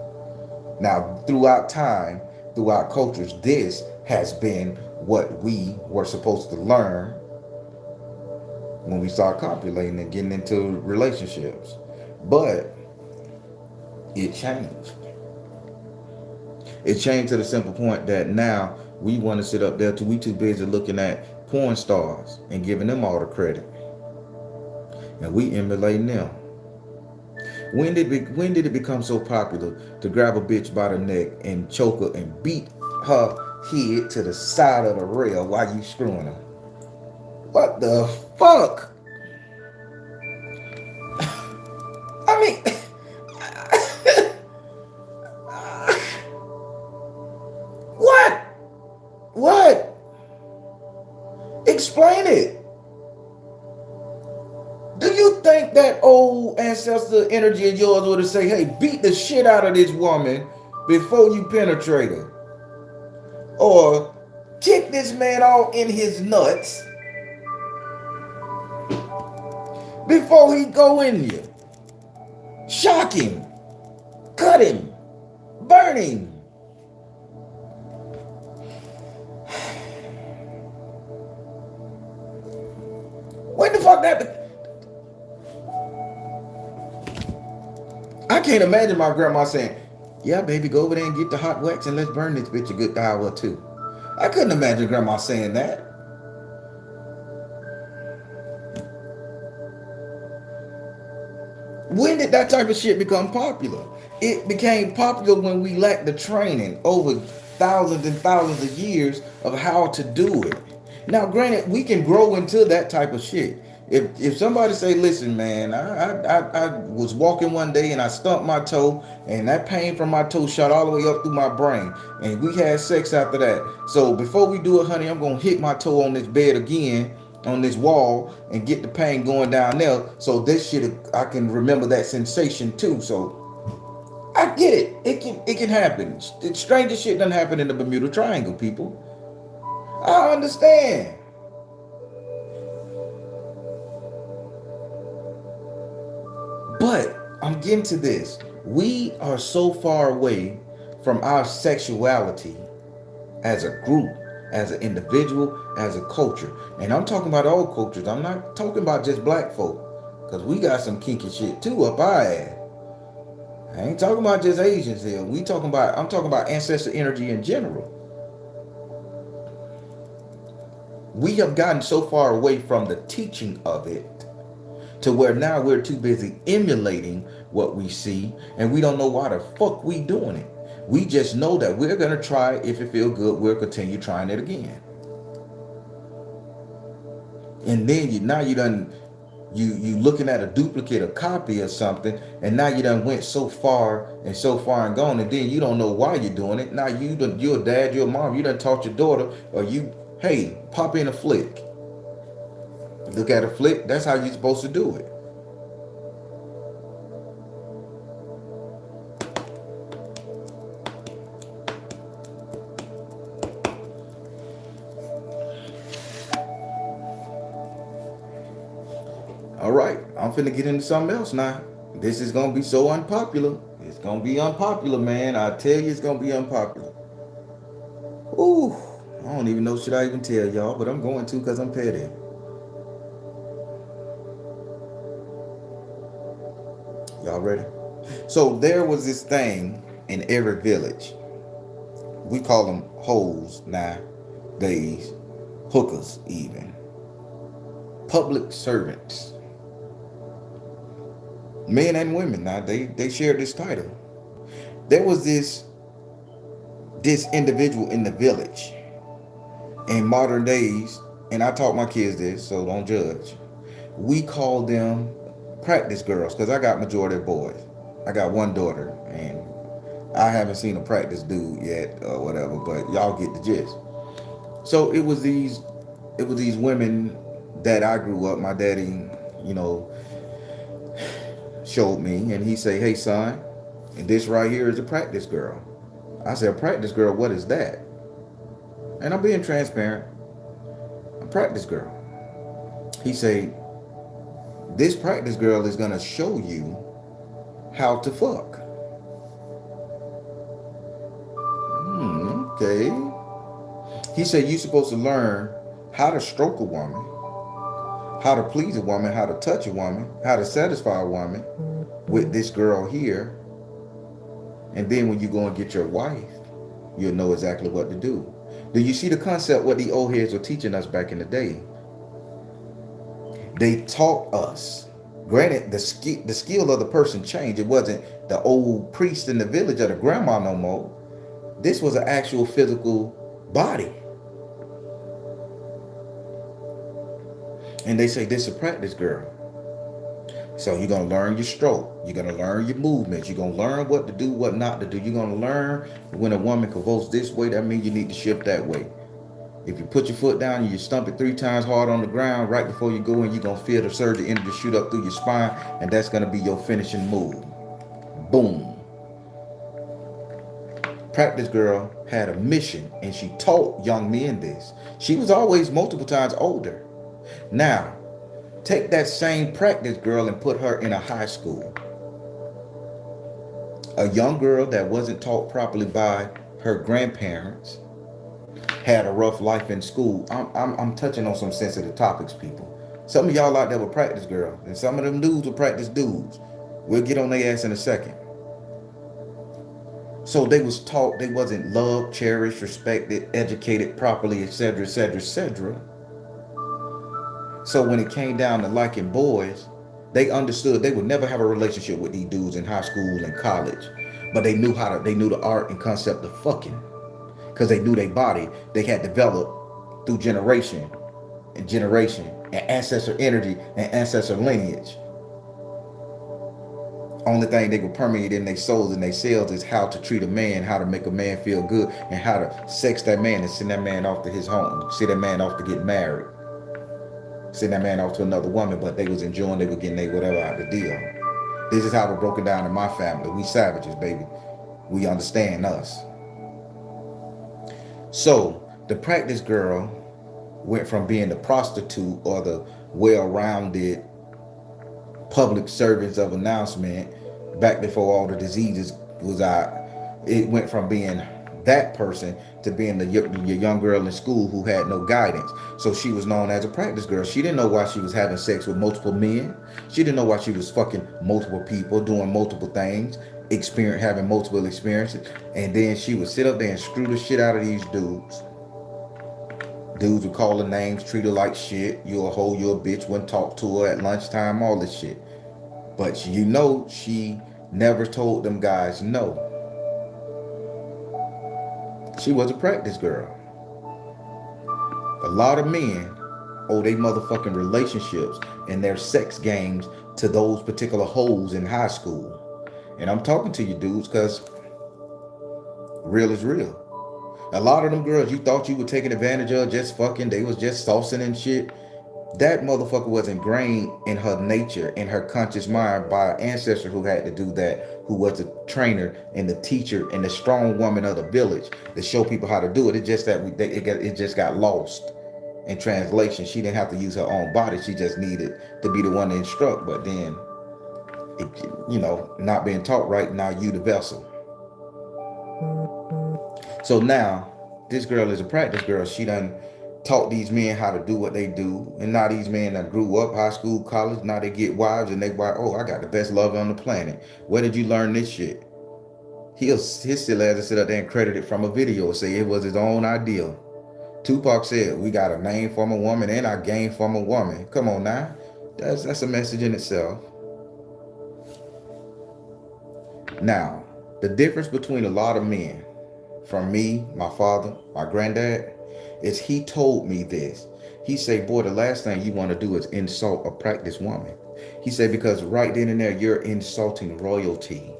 Speaker 1: Now, throughout time, throughout cultures, this has been what we were supposed to learn when we start copulating and getting into relationships. But it changed. It changed to the simple point that now we want to sit up there we too busy looking at porn stars and giving them all the credit. And we emulating them. When did it become so popular to grab a bitch by the neck and choke her and beat her head to the side of the rail while you screwing her? What the fuck? I mean, What? Explain it. Do you think that old ancestor energy of yours would have say, hey, beat the shit out of this woman before you penetrate her? Or kick this man all in his nuts before he go in you? Shock him. Cut him. Burn him. When the fuck that? I can't imagine my grandma saying, yeah, baby, go over there and get the hot wax and let's burn this bitch a good hour or two. I couldn't imagine grandma saying that. When did that type of shit become popular? It became popular when we lacked the training over thousands and thousands of years of how to do it. Now, granted, we can grow into that type of shit. If somebody say, listen, man, I was walking one day and I stumped my toe, and that pain from my toe shot all the way up through my brain, and we had sex after that. So before we do it, honey, I'm gonna hit my toe on this bed again, on this wall, and get the pain going down there. So this shit, I can remember that sensation too. So I get it. It can happen. Stranger shit doesn't happen in the Bermuda Triangle, people. I understand. But I'm getting to this. We are so far away from our sexuality as a group, as an individual, as a culture. And I'm talking about all cultures. I'm not talking about just black folk. Because we got some kinky shit too up our ass. I ain't talking about just Asians here. I'm talking about ancestor energy in general. We have gotten so far away from the teaching of it to where now we're too busy emulating what we see, and we don't know why the fuck we doing it. We just know that we're gonna try. If it feel good, we'll continue trying it again. And then you looking at a duplicate, a copy of something, and now you done went so far and gone, and then you don't know why you're doing it. Now you're a dad, you're a mom, you done taught your daughter, or hey, pop in a flick. Look at a flick, that's how you're supposed to do it. All right, I'm finna get into something else now. This is gonna be so unpopular. It's gonna be unpopular, man. I tell you, it's gonna be unpopular. Ooh, I don't even know should I even tell y'all, but I'm going to because I'm petty. Y'all ready? So there was this thing in every village. We call them hoes nowadays, hookers even, public servants, men and women. Now they shared this title. There was this individual in the village in modern days, and I taught my kids this, so don't judge. We call them practice girls because I got majority of boys. I got one daughter, and I haven't seen a practice dude yet or whatever, but y'all get the gist. So it was these women that I grew up. My daddy, showed me, and he said, "Hey son, and this right here is a practice girl." I said, "A practice girl? What is that?" And I'm being transparent. A practice girl. He said, "This practice girl is gonna show you how to fuck." Okay. He said you're supposed to learn how to stroke a woman, how to please a woman, how to touch a woman, how to satisfy a woman with this girl here. And then when you go and get your wife, you'll know exactly what to do. Do you see the concept what the old heads were teaching us back in the day? They taught us. Granted, the skill of the person changed. It wasn't the old priest in the village or the grandma no more. This was an actual physical body. And they say this is a practice girl. So you're going to learn your stroke. You're going to learn your movements. You're going to learn what to do, what not to do. You're going to learn when a woman convulses this way, that means you need to shift that way. If you put your foot down and you stomp it 3 times hard on the ground, right before you go in, you're going to feel the surge of energy shoot up through your spine, and that's going to be your finishing move. Boom. Practice girl had a mission, and she taught young men this. She was always multiple times older. Now, take that same practice girl and put her in a high school. A young girl that wasn't taught properly by her grandparents, had a rough life in school. I'm touching on some sensitive topics, people. Some of y'all out there were practice girls, and some of them dudes were practice dudes. We'll get on their ass in a second. So they was taught they wasn't loved, cherished, respected, educated properly, etc., etc., etc. So when it came down to liking boys, they understood they would never have a relationship with these dudes in high school and college. But they knew the art and concept of fucking. Because they knew their body, they had developed through generation and generation and ancestor energy and ancestral lineage. Only thing they will permeate in their souls and their cells is how to treat a man, how to make a man feel good, and how to sex that man and send that man off to his home, send that man off to get married, send that man off to another woman, but they was enjoying, they were getting they whatever out of the deal. This is how we're broken down in my family. We savages, baby. We understand us. So the practice girl went from being the prostitute or the well-rounded public servants of announcement back before all the diseases was out. It went from being that person to being the young girl in school who had no guidance. So she was known as a practice girl. She didn't know why she was having sex with multiple men. She didn't know why she was fucking multiple people, doing multiple things, having multiple experiences. And then she would sit up there and screw the shit out of these dudes. Dudes would call her names, treat her like shit. You a hoe, you a bitch, wouldn't talk to her at lunchtime, all this shit. But she never told them guys no. She was a practice girl. A lot of men owe their motherfucking relationships and their sex games to those particular hoes in high school. And I'm talking to you dudes because real is real. A lot of them girls you thought you were taking advantage of, just fucking, they was just saucing and shit. That motherfucker was ingrained in her nature, in her conscious mind by an ancestor who had to do that, who was the trainer and the teacher and the strong woman of the village to show people how to do it. It's just that it just got lost in translation. She didn't have to use her own body. She just needed to be the one to instruct. But then, not being taught right, now you the vessel. So now, this girl is a practice girl. She done taught these men how to do what they do. And now these men that grew up, high school, college, now they get wives and they wife, oh, I got the best lover on the planet. Where did you learn this shit? His silly ass to sit up there and credit it from a video and say it was his own idea. Tupac said, we got a name from a woman and our game from a woman. Come on now. That's a message in itself. Now, the difference between a lot of men, from me, my father, my granddad, is he told me this. He said, boy, the last thing you want to do is insult a practice woman. He said, because right then and there, you're insulting royalty.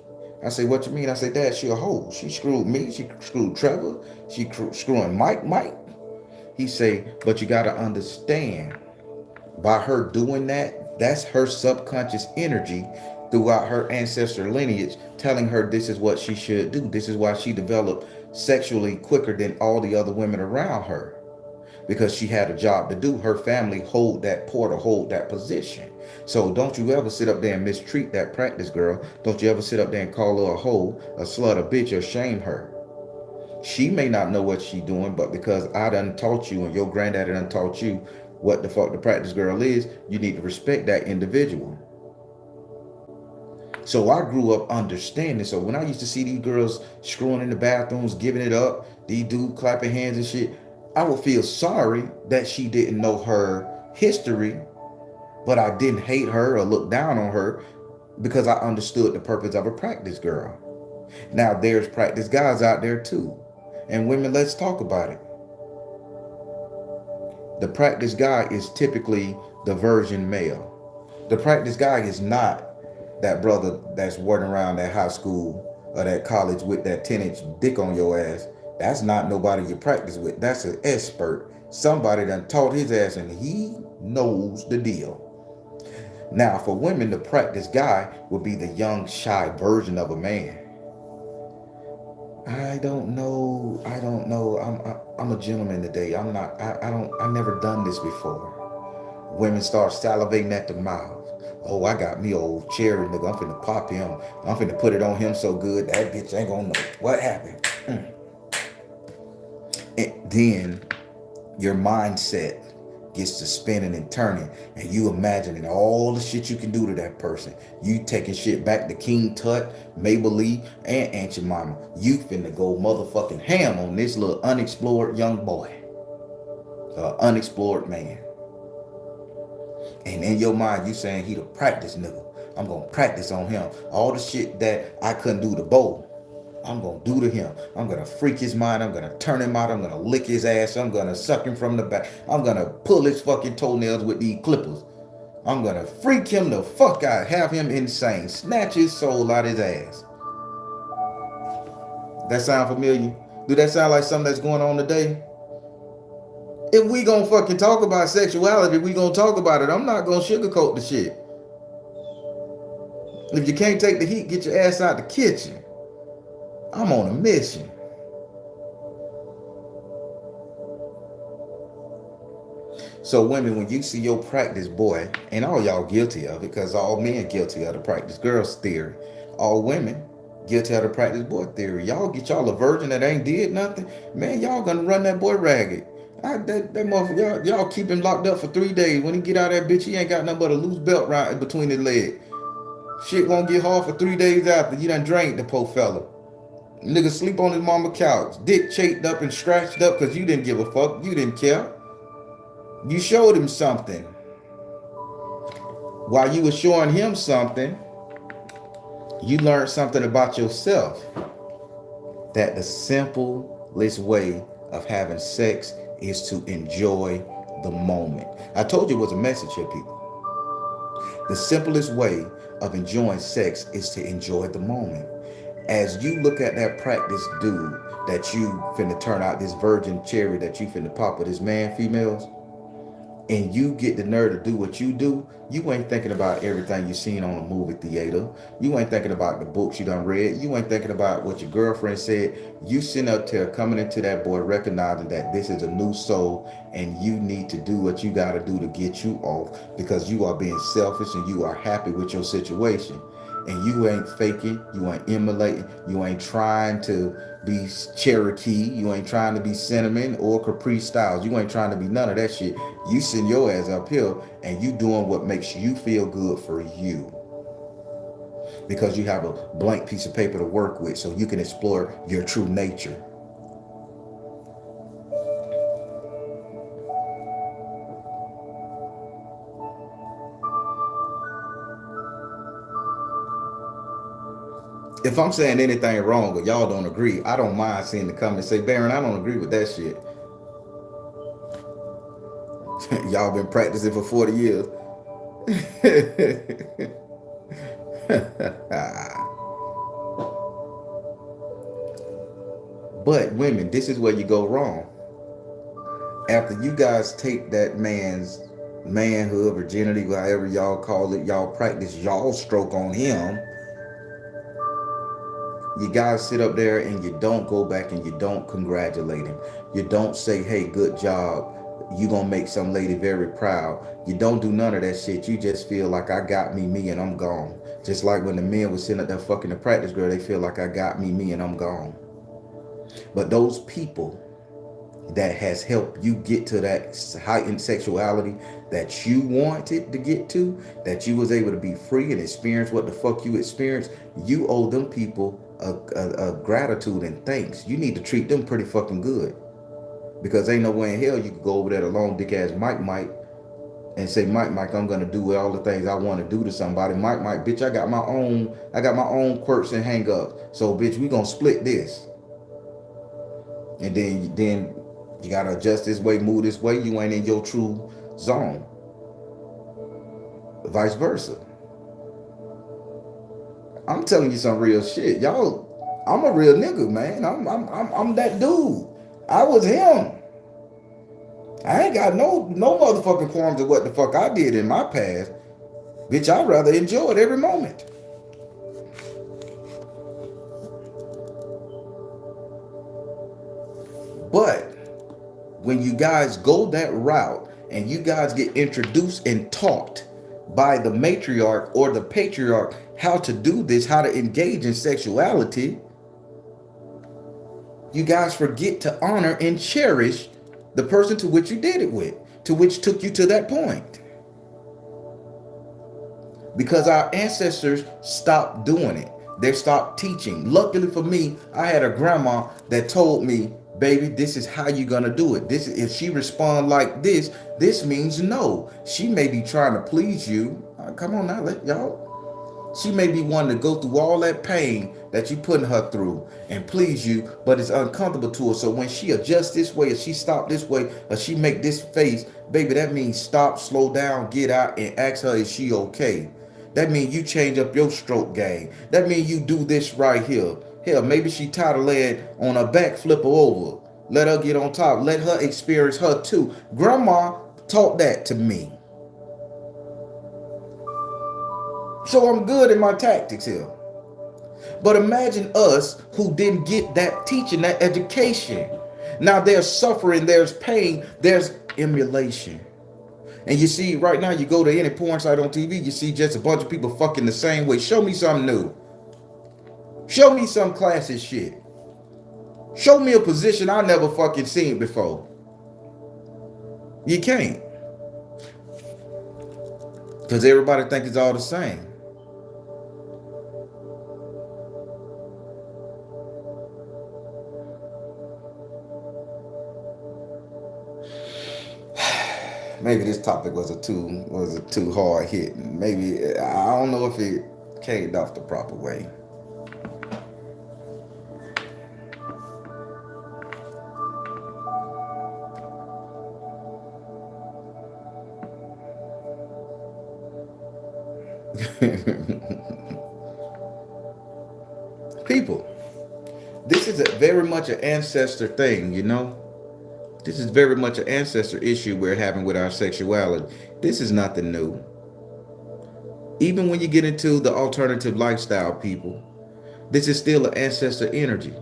Speaker 1: I say, what you mean? I say, Dad, she a hoe. She screwed me. She screwed Trevor. She screwing Mike. He say, but you got to understand, by her doing that, that's her subconscious energy throughout her ancestral lineage telling her this is what she should do. This is why she developed sexually quicker than all the other women around her, because she had a job to do. Her family hold that position. So don't you ever sit up there and mistreat that practice girl. Don't you ever sit up there and call her a hoe, a slut, a bitch, or shame her. She may not know what she's doing, but because I done taught you and your granddaddy done taught you what the fuck the practice girl is, you need to respect that individual. So I grew up understanding. So when I used to see these girls screwing in the bathrooms, giving it up, these dudes clapping hands and shit, I would feel sorry that she didn't know her history, but I didn't hate her or look down on her because I understood the purpose of a practice girl. Now there's practice guys out there too. And women, let's talk about it. The practice guy is typically the virgin male. The practice guy is not that brother that's working around that high school or that college with that 10-inch dick on your ass. That's not nobody you practice with. That's an expert. Somebody done taught his ass and he knows the deal. Now for women, the practice guy would be the young, shy version of a man. I don't know. I'm a gentleman today. I never done this before. Women start salivating at the mouth. Oh, I got me old cherry nigga. I'm finna pop him. I'm finna put it on him so good that bitch ain't gonna know what happened. And then your mindset gets to spinning and turning, and you imagining all the shit you can do to that person. You taking shit back to King Tut, Mabel Lee, and Aunt your mama. You finna go motherfucking ham on this little unexplored young boy. Unexplored man. And in your mind, you saying he the practice nigga. I'm gonna practice on him. All the shit that I couldn't do to Bo, I'm going to do to him. I'm going to freak his mind. I'm going to turn him out. I'm going to lick his ass. I'm going to suck him from the back. I'm going to pull his fucking toenails with these clippers. I'm going to freak him the fuck out. Have him insane. Snatch his soul out his ass. That sound familiar? Do that sound like something that's going on today? If we gonna fucking talk about sexuality, we gonna talk about it. I'm not gonna sugarcoat the shit. If you can't take the heat, get your ass out the kitchen. I'm on a mission. So women, when you see your practice boy, and all y'all guilty of it, because all men guilty of the practice girls theory. All women guilty of the practice boy theory. Y'all get y'all a virgin that ain't did nothing, man, y'all gonna run that boy ragged. That motherfucker, y'all keep him locked up for 3 days. When he get out of that bitch, he ain't got nothing but a loose belt right between his legs. Shit won't get hard for 3 days after. You done drank the poor fella. Nigga sleep on his mama couch. Dick chafed up and scratched up because you didn't give a fuck. You didn't care. You showed him something. While you were showing him something, you learned something about yourself. That the simplest way of having sex is to enjoy the moment. I told you it was a message here, people. The simplest way of enjoying sex is to enjoy the moment. As you look at that practice dude that you finna turn out, this virgin cherry that you finna pop with this man, females, and you get the nerve to do what you do, you ain't thinking about everything you seen on the movie theater. You ain't thinking about the books you done read. You ain't thinking about what your girlfriend said. You sitting up there coming into that boy recognizing that this is a new soul and you need to do what you got to do to get you off, because you are being selfish and you are happy with your situation. And you ain't faking, you ain't emulating, you ain't trying to be Cherokee, you ain't trying to be Cinnamon or Capri Styles, you ain't trying to be none of that shit. You send your ass up here and you doing what makes you feel good for you. Because you have a blank piece of paper to work with so you can explore your true nature. If I'm saying anything wrong or y'all don't agree, I don't mind seeing the comments say, Baron, I don't agree with that shit. Y'all been practicing for 40 years. But women, this is where you go wrong. After you guys take that man's manhood, virginity, whatever y'all call it, y'all practice y'all stroke on him. You guys sit up there and you don't go back and you don't congratulate him. You don't say, hey, good job. You gonna make some lady very proud. You don't do none of that shit. You just feel like I got me, and I'm gone. Just like when the men was sitting up there fucking the practice girl, they feel like I got me, and I'm gone. But those people that has helped you get to that heightened sexuality that you wanted to get to, that you was able to be free and experience what the fuck you experienced, you owe them people a gratitude and thanks. You need to treat them pretty fucking good. Because ain't no way in hell you could go over there to long dick ass Mike and say, Mike, I'm gonna do all the things I want to do to somebody. Mike, bitch, I got my own quirks and hang ups. So bitch, we gonna split this. And then you gotta adjust this way, move this way. You ain't in your true zone. Vice versa. I'm telling you some real shit, y'all. I'm a real nigga, man. I'm that dude. I was him. I ain't got no motherfucking qualms of what the fuck I did in my past. Bitch, I'd rather enjoy it every moment. But when you guys go that route and you guys get introduced and taught by the matriarch or the patriarch how to do this, how to engage in sexuality, you guys forget to honor and cherish the person to which you did it with, to which took you to that point. Because our ancestors stopped doing it. They stopped teaching. Luckily for me, I had a grandma that told me, baby, this is how you're gonna do it. This, if she respond like this means no. She may be trying to please you. Come on now, let y'all. She may be wanting to go through all that pain that you putting her through and please you, but it's uncomfortable to her. So when she adjusts this way, or she stop this way, or she make this face, baby, that means stop, slow down, get out, and ask her, is she okay? That means you change up your stroke game. That means you do this right here. Hell, maybe she tired of laying on her back, flip her over. Let her get on top. Let her experience her too. Grandma taught that to me. So I'm good in my tactics here. But imagine us who didn't get that teaching, that education. Now there's suffering, there's pain, there's emulation. And you see, right now, you go to any porn site on TV, you see just a bunch of people fucking the same way. Show me something new. Show me some classy shit. Show me a position I never fucking seen before. You can't. Because everybody think it's all the same. Maybe this topic was a too hard hit. Maybe I don't know if it came off the proper way. People, this is very much an ancestor thing, you know. This is very much an ancestor issue we're having with our sexuality. This is nothing new. Even when you get into the alternative lifestyle, people, this is still an ancestor energy.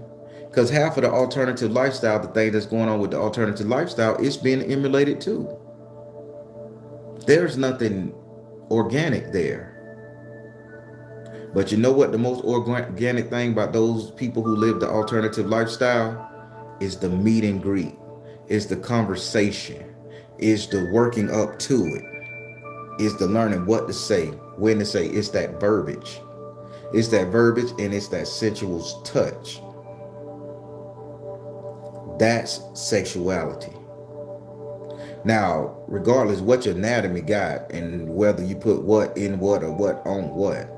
Speaker 1: Because half of the alternative lifestyle, the thing that's going on with the alternative lifestyle, is being emulated too. There's nothing organic there. But you know what the most organic thing about those people who live the alternative lifestyle is the meet and greet. Is the conversation, is the working up to it, is the learning what to say, when to say. It's that verbiage. It's that verbiage and it's that sensual touch. That's sexuality. Now, regardless what your anatomy got and whether you put what in what or what on what,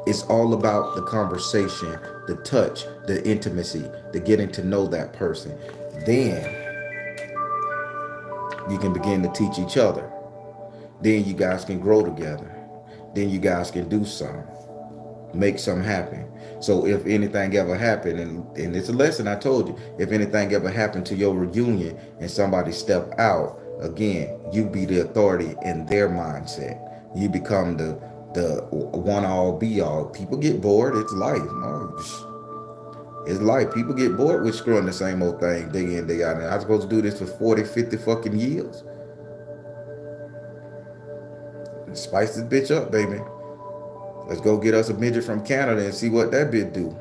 Speaker 1: it's all about the conversation, the touch, the intimacy, the getting to know that person. Then you can begin to teach each other. Then you guys can grow together. Then you guys can do something. Make something happen. So if anything ever happened, and it's a lesson I told you, if anything ever happened to your reunion and somebody step out, again, you be the authority in their mindset. You become the one all be all. People get bored. It's life. It's life. People get bored with screwing the same old thing day in, day out. And I'm supposed to do this for 40, 50 fucking years. Spice this bitch up, baby. Let's go get us a midget from Canada and see what that bitch do.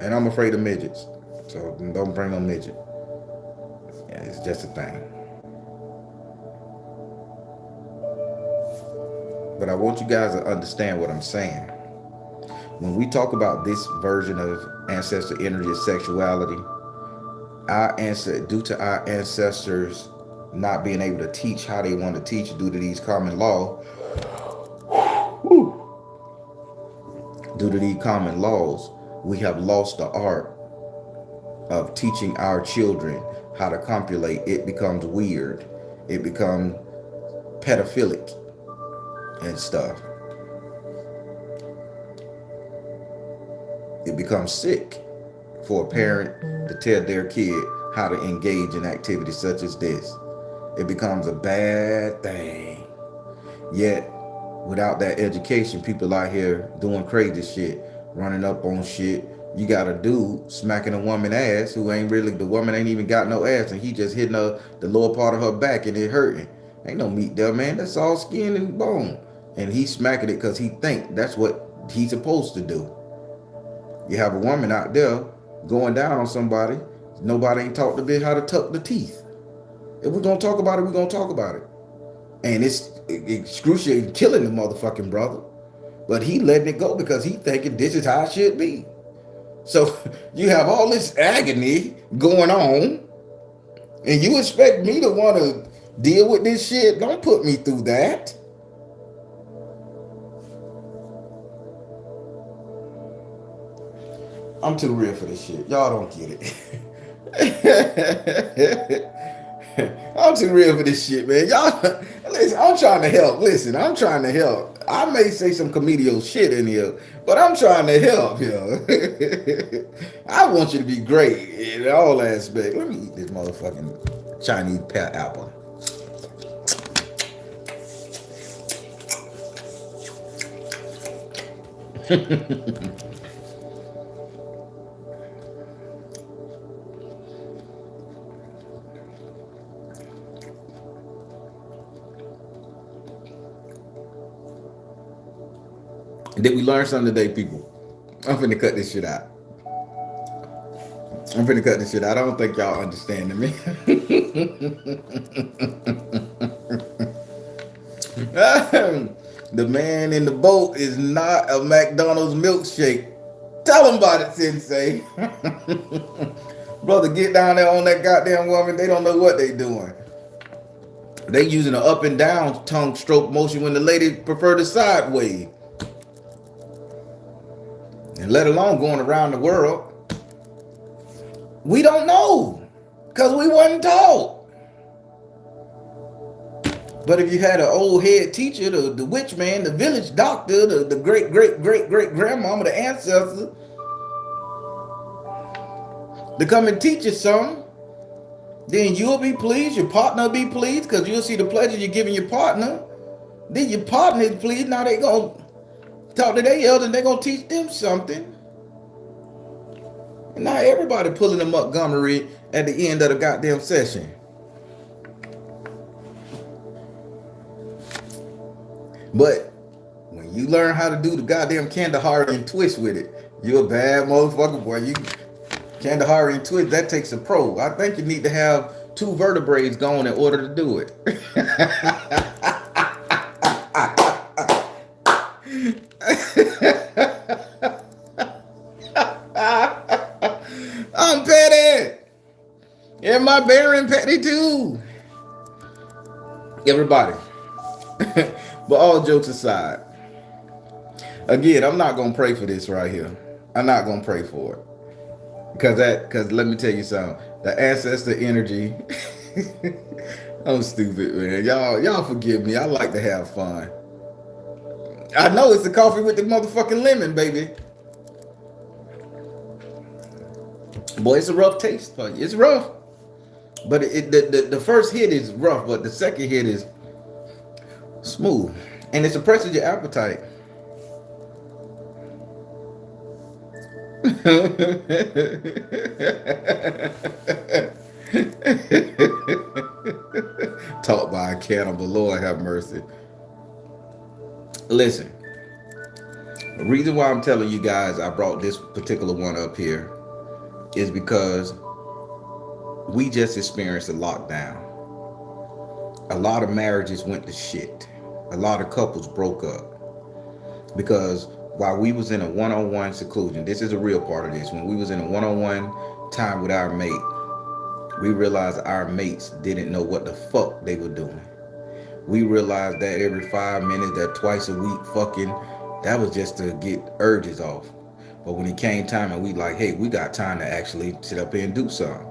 Speaker 1: And I'm afraid of midgets. So don't bring no midget. Yeah, it's just a thing. But I want you guys to understand what I'm saying. When we talk about this version of ancestor energy and sexuality, due to our ancestors not being able to teach how they want to teach due to these common laws, we have lost the art of teaching our children how to copulate. It becomes weird. It becomes pedophilic and stuff. It becomes sick for a parent to tell their kid how to engage in activities such as this. It becomes a bad thing. Yet, without that education, people out here doing crazy shit, running up on shit. You got a dude smacking a woman ass who ain't really, the woman ain't even got no ass, and he just hitting the lower part of her back and it hurting. Ain't no meat there, man. That's all skin and bone. And he's smacking it because he think that's what he's supposed to do. You have a woman out there going down on somebody. Nobody ain't taught the bitch how to tuck the teeth. If we're going to talk about it, we're going to talk about it. And it's excruciating, killing the motherfucking brother. But he letting it go because he thinking this is how it should be. So you have all this agony going on, and you expect me to want to deal with this shit? Don't put me through that. I'm too real for this shit. Y'all don't get it. I'm too real for this shit, man. Y'all, listen, I'm trying to help. Listen, I'm trying to help. I may say some comedial shit in here, but I'm trying to help, yo. I want you to be great in all aspects. Let me eat this motherfucking Chinese pear apple. Did we learn something today, people? I'm finna cut this shit out. I'm finna cut this shit out. I don't think y'all understanding me. The man in the boat is not a McDonald's milkshake. Tell him about it, Sensei. Brother, get down there on that goddamn woman. They don't know what they doing. They using an up and down tongue stroke motion when the lady prefer the sideways. And let alone going around the world. We don't know because we wasn't taught. But if you had an old head teacher, the witch man, the village doctor, the great grandmama, the ancestor, to come and teach you something, then you'll be pleased, your partner will be pleased, because you'll see the pleasure you're giving your partner. Then your partner is pleased. Now they gonna talk to their elders and they're gonna teach them something. And now everybody pulling the Montgomery at the end of the goddamn session. But when you learn how to do the goddamn Kandaharian twist with it, you're a bad motherfucker, boy. You Kandaharian twist, that takes a pro. I think you need to have 2 vertebrae gone in order to do it. I'm petty. And my Baron petty too. Everybody. But all jokes aside, again, I'm not gonna pray for this right here. I'm not gonna pray for it. Cause let me tell you something. The ancestor energy. I'm stupid, man. Y'all forgive me. I like to have fun. I know it's the coffee with the motherfucking lemon, baby. Boy, it's a rough taste for you. It's rough. But the first hit is rough, but the second hit is smooth. And it suppresses your appetite. Taught by a cannibal, Lord have mercy. Listen, the reason why I'm telling you guys I brought this particular one up here is because we just experienced a lockdown. A lot of marriages went to shit. A lot of couples broke up because while we was in a one-on-one seclusion, this is a real part of this. When we was in a one-on-one time with our mate, we realized our mates didn't know what the fuck they were doing. We realized that every 5 minutes, that twice a week fucking, that was just to get urges off. But when it came time and we like, hey, we got time to actually sit up here and do something.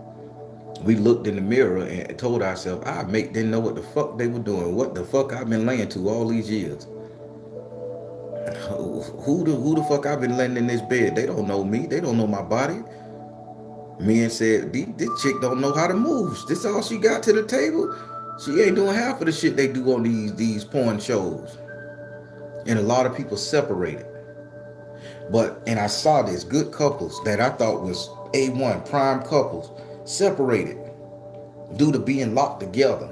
Speaker 1: We looked in the mirror and told ourselves, our mate didn't know what the fuck they were doing. What the fuck I've been laying to all these years. Who the fuck I've been laying in this bed? They don't know me. They don't know my body. Men said, this chick don't know how to move. This all she got to the table. She ain't doing half of the shit they do on these porn shows. And a lot of people separated. And I saw this good couples that I thought was A1 prime couples separated due to being locked together.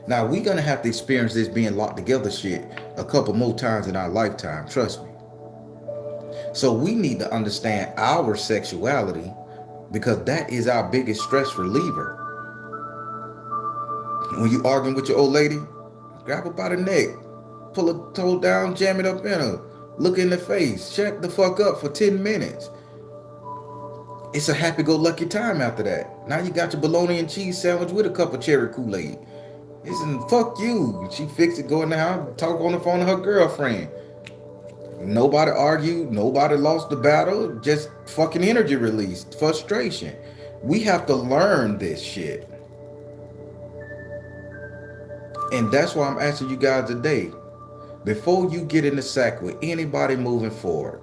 Speaker 1: Now we're gonna have to experience this being locked together shit a couple more times in our lifetime, trust me. So we need to understand our sexuality because that is our biggest stress reliever. When you arguing with your old lady, grab her by the neck, pull her toe down, jam it up in her, look in the face, shut the fuck up for 10 minutes. It's a happy-go-lucky time after that. Now you got your bologna and cheese sandwich with a cup of cherry Kool-Aid. It's fuck you. She fixed it, go in the house, talk on the phone to her girlfriend. Nobody argued, nobody lost the battle, just fucking energy release, frustration. We have to learn this shit. And that's why I'm asking you guys today, before you get in the sack with anybody moving forward,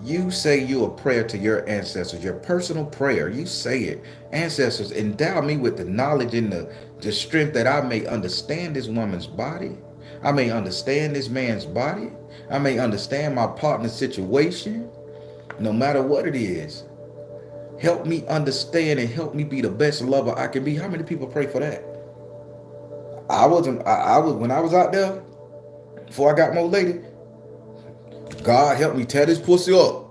Speaker 1: you say you a prayer to your ancestors, your personal prayer. You say it. Ancestors, endow me with the knowledge and the strength that I may understand this woman's body. I may understand this man's body. I may understand my partner's situation, no matter what it is. Help me understand and help me be the best lover I can be. How many people pray for that? I was when I was out there, before I got more lady, God help me tear this pussy up.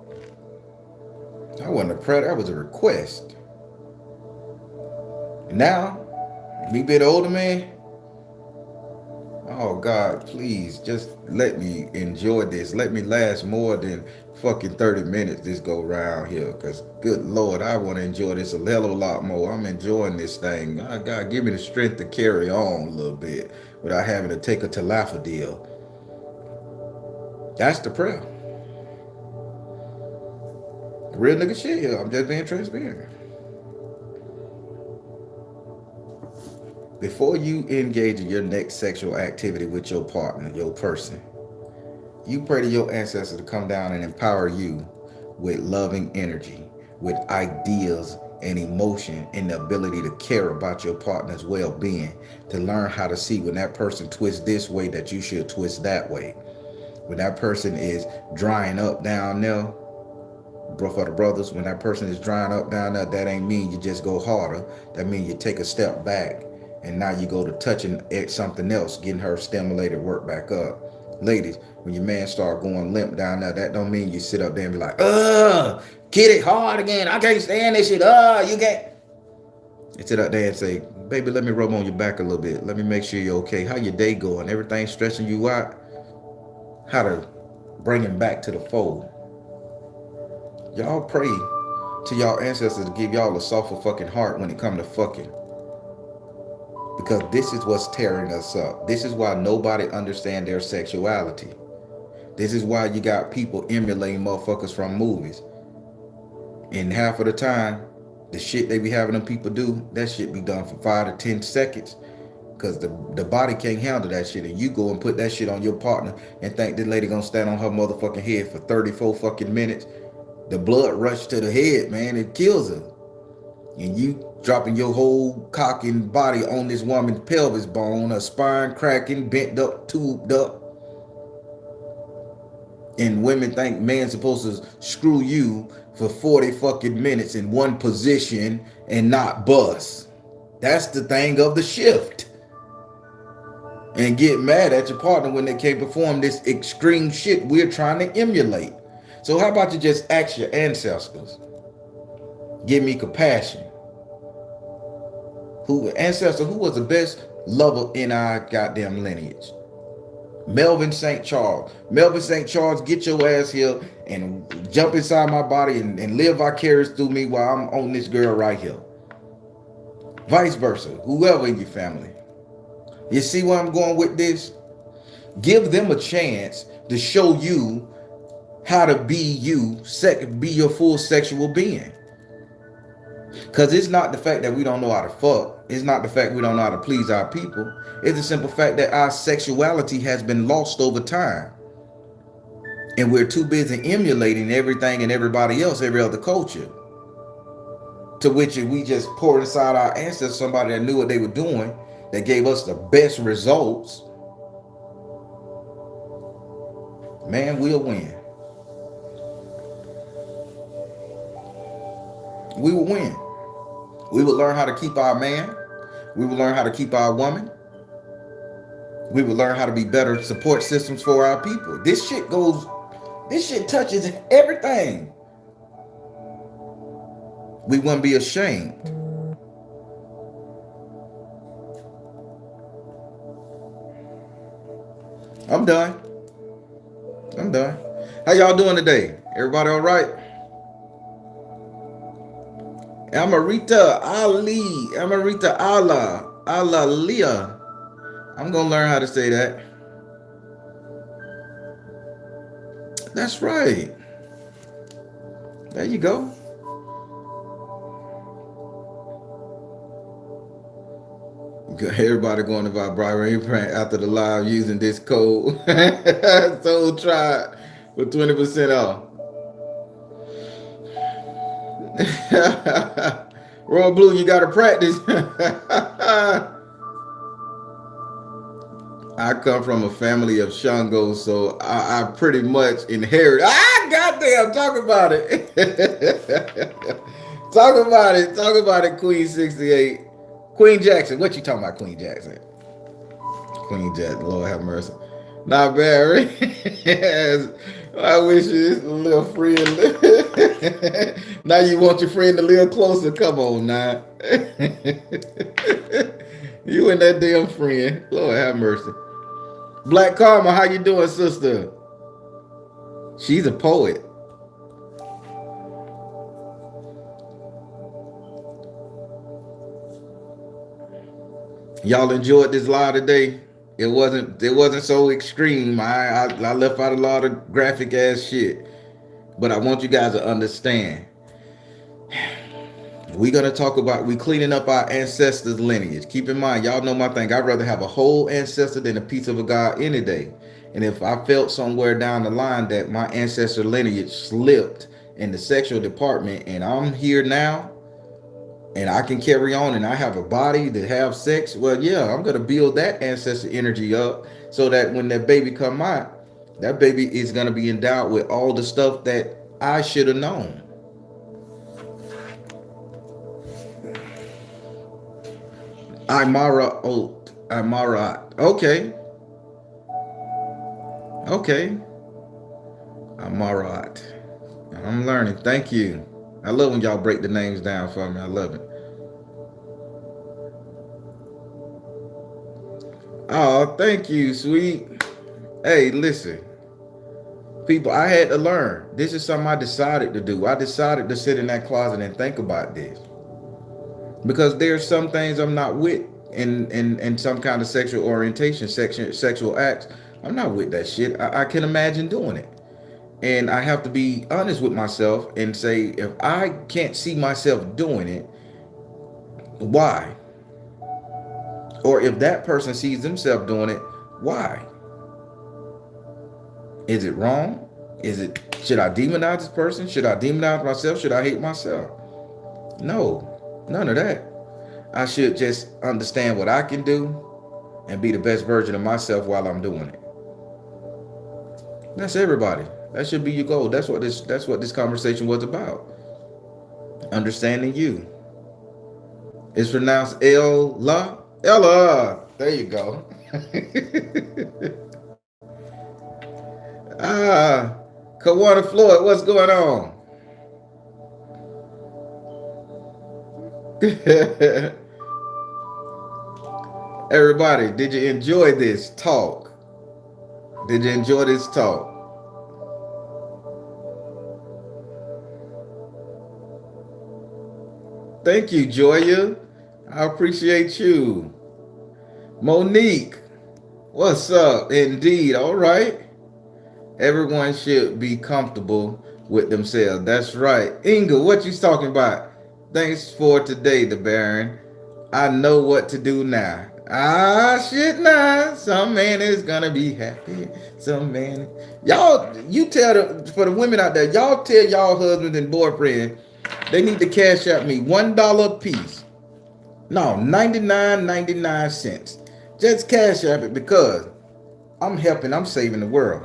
Speaker 1: That wasn't a prayer, that was a request. Now, me being an older man, oh God, please just let me enjoy this. Let me last more than fucking 30 minutes this go round here. Cause good Lord, I want to enjoy this a hell of a lot more. I'm enjoying this thing. God, give me the strength to carry on a little bit without having to take a Talafadil. That's the prayer. Real nigga shit here. I'm just being transparent. Before you engage in your next sexual activity with your partner, your person, you pray to your ancestors to come down and empower you with loving energy, with ideas and emotion and the ability to care about your partner's well-being, to learn how to see when that person twists this way that you should twist that way. When that person is drying up down there, for the brothers, when that person is drying up down there, that ain't mean you just go harder. That means you take a step back and now you go to touching something else, getting her stimulated, work back up. Ladies, when your man start going limp down there, that don't mean you sit up there and be like, get it hard again. I can't stand this shit. You can't. You sit up there and say, baby, let me rub on your back a little bit. Let me make sure you're okay. How your day going? Everything stressing you out? How to bring him back to the fold. Y'all pray to y'all ancestors to give y'all a softer fucking heart when it come to fucking. Because this is what's tearing us up. This is why nobody understand their sexuality. This is why you got people emulating motherfuckers from movies. And half of the time, the shit they be having them people do, that shit be done for 5 to 10 seconds. Because the body can't handle that shit. And you go and put that shit on your partner and think this lady gonna stand on her motherfucking head for 34 fucking minutes. The blood rush to the head, man. It kills her. And you dropping your whole cock and body on this woman's pelvis bone, her spine cracking, bent up, tubed up. And women think man's supposed to screw you for 40 fucking minutes in one position and not bust. That's the thing of the shift. And get mad at your partner when they can't perform this extreme shit we're trying to emulate. So how about you just ask your ancestors? Give me compassion. Who was the best lover in our goddamn lineage? Melvin St. Charles. Melvin St. Charles, get your ass here and jump inside my body and live vicarious through me while I'm on this girl right here. Vice versa, whoever in your family. You see where I'm going with this? Give them a chance to show you how to be you, be your full sexual being. Because it's not the fact that we don't know how to fuck. It's not the fact we don't know how to please our people. It's the simple fact that our sexuality has been lost over time. And we're too busy emulating everything and everybody else, every other culture. To which we just poured inside our ancestors somebody that knew what they were doing, that gave us the best results. Man, we'll win. We will win. We will learn how to keep our man. We will learn how to keep our woman. We will learn how to be better support systems for our people. This shit touches everything. We wouldn't be ashamed. I'm done. How y'all doing today? Everybody all right? Amarita Allah Leah. I'm gonna learn how to say that. That's right. There you go. Everybody going to vibrate after the live using this code. So try for 20% off. Royal Blue, you gotta practice. I come from a family of Shangos, so I pretty much inherit. Goddamn, talk about it. Talk about it. Talk about it, Queen 68. Queen Jackson. What you talking about, Queen Jackson? Queen Jackson, Lord have mercy. Not Barry. I wish you a little friend. Now you want your friend a little closer. Come on now. You and that damn friend. Lord have mercy. Black Karma, how you doing, sister? She's a poet. Y'all enjoyed this live today. It wasn't so extreme. I left out a lot of graphic ass shit. But I want you guys to understand. We're gonna talk about cleaning up our ancestors' lineage. Keep in mind, y'all know my thing. I'd rather have a whole ancestor than a piece of a god any day. And if I felt somewhere down the line that my ancestor lineage slipped in the sexual department and I'm here now and I can carry on and I have a body to have sex, well, yeah, I'm gonna build that ancestor energy up so that when that baby come out, that baby is gonna be endowed with all the stuff that I should have known. Imara. Okay. Amarat. I'm learning. Thank you. I love when y'all break the names down for me. I love it. Oh, thank you, sweet. Hey, listen. People, I had to learn. This is something I decided to do. I decided to sit in that closet and think about this. Because there's some things I'm not with in some kind of sexual orientation, sexual acts. I'm not with that shit. I can imagine doing it. And I have to be honest with myself and say, if I can't see myself doing it, why? Or if that person sees themselves doing it, why? Is it wrong? Should I demonize this person? Should I demonize myself? Should I hate myself? No, none of that. I should just understand what I can do and be the best version of myself while I'm doing it. That's everybody. That should be your goal. That's what this conversation was about. Understanding you. It's pronounced Ella. Ella. There you go. Kawana Floyd, what's going on? Everybody, did you enjoy this talk? Did you enjoy this talk? Thank you, Joya. I appreciate you. Monique, what's up? Indeed, all right. Everyone should be comfortable with themselves. That's right. Inga, what you talking about? Thanks for today, the Baron. I know what to do now. Shit now. Some man is gonna be happy. Some man. Y'all, you tell for the women out there, y'all tell y'all husbands and boyfriends, they need to cash out me $1 a piece. No, 99.99 cents. Just cash out it because I'm saving the world.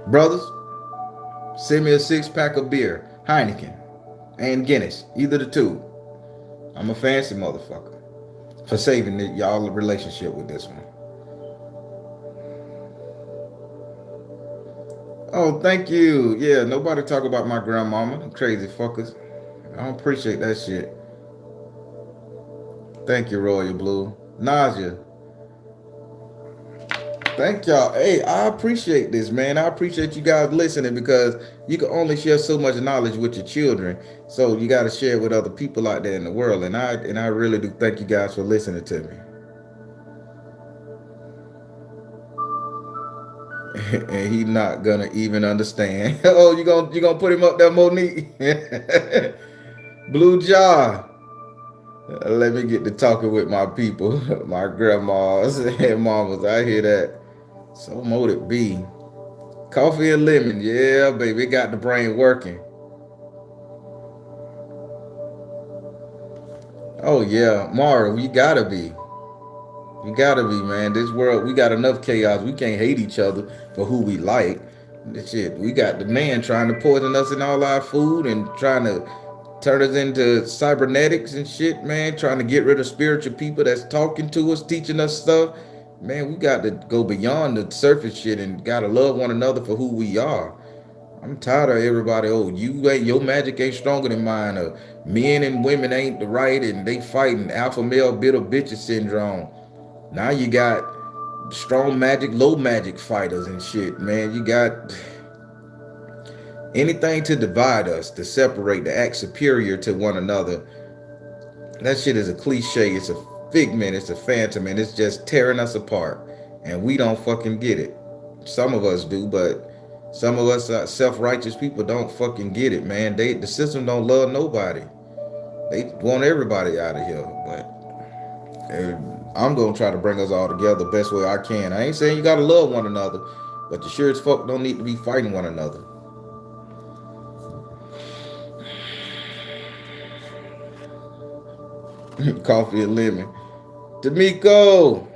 Speaker 1: Brothers, send me a 6-pack of beer, Heineken, and Guinness, either the two. I'm a fancy motherfucker for saving y'all relationship with this one. Oh, thank you. Yeah, nobody talk about my grandmama, them crazy fuckers. I don't appreciate that shit. Thank you, Royal Blue. Nausea. Thank y'all. Hey, I appreciate this, man. I appreciate you guys listening because you can only share so much knowledge with your children. So you got to share with other people out there in the world. And I really do thank you guys for listening to me. And he not gonna even understand. Oh, you gonna put him up there, Monique? Blue Jaw. Let me get to talking with my people, my grandmas and mamas. I hear that. So motive B. Coffee and lemon. Yeah, baby. It got the brain working. Oh yeah, Mara, you gotta be. You gotta be, man. This world, we got enough chaos. We can't hate each other for who we like. This shit, we got the man trying to poison us in all our food and trying to turn us into cybernetics and shit, man. Trying to get rid of spiritual people that's talking to us, teaching us stuff. Man, we got to go beyond the surface shit and gotta love one another for who we are. I'm tired of everybody. Oh, you ain't your magic ain't stronger than mine. Or men and women ain't the right, and they fighting alpha male bitter bitches syndrome. Now you got strong magic, low magic fighters and shit, man. You got anything to divide us, to separate, to act superior to one another. That shit is a cliche. It's a figment. It's a phantom, and it's just tearing us apart. And we don't fucking get it. Some of us do, but some of us self-righteous people don't fucking get it, man. The system don't love nobody. They want everybody out of here, but I'm gonna try to bring us all together the best way I can. I ain't saying you gotta love one another, but you sure as fuck don't need to be fighting one another. Coffee and lemon. D'Amico.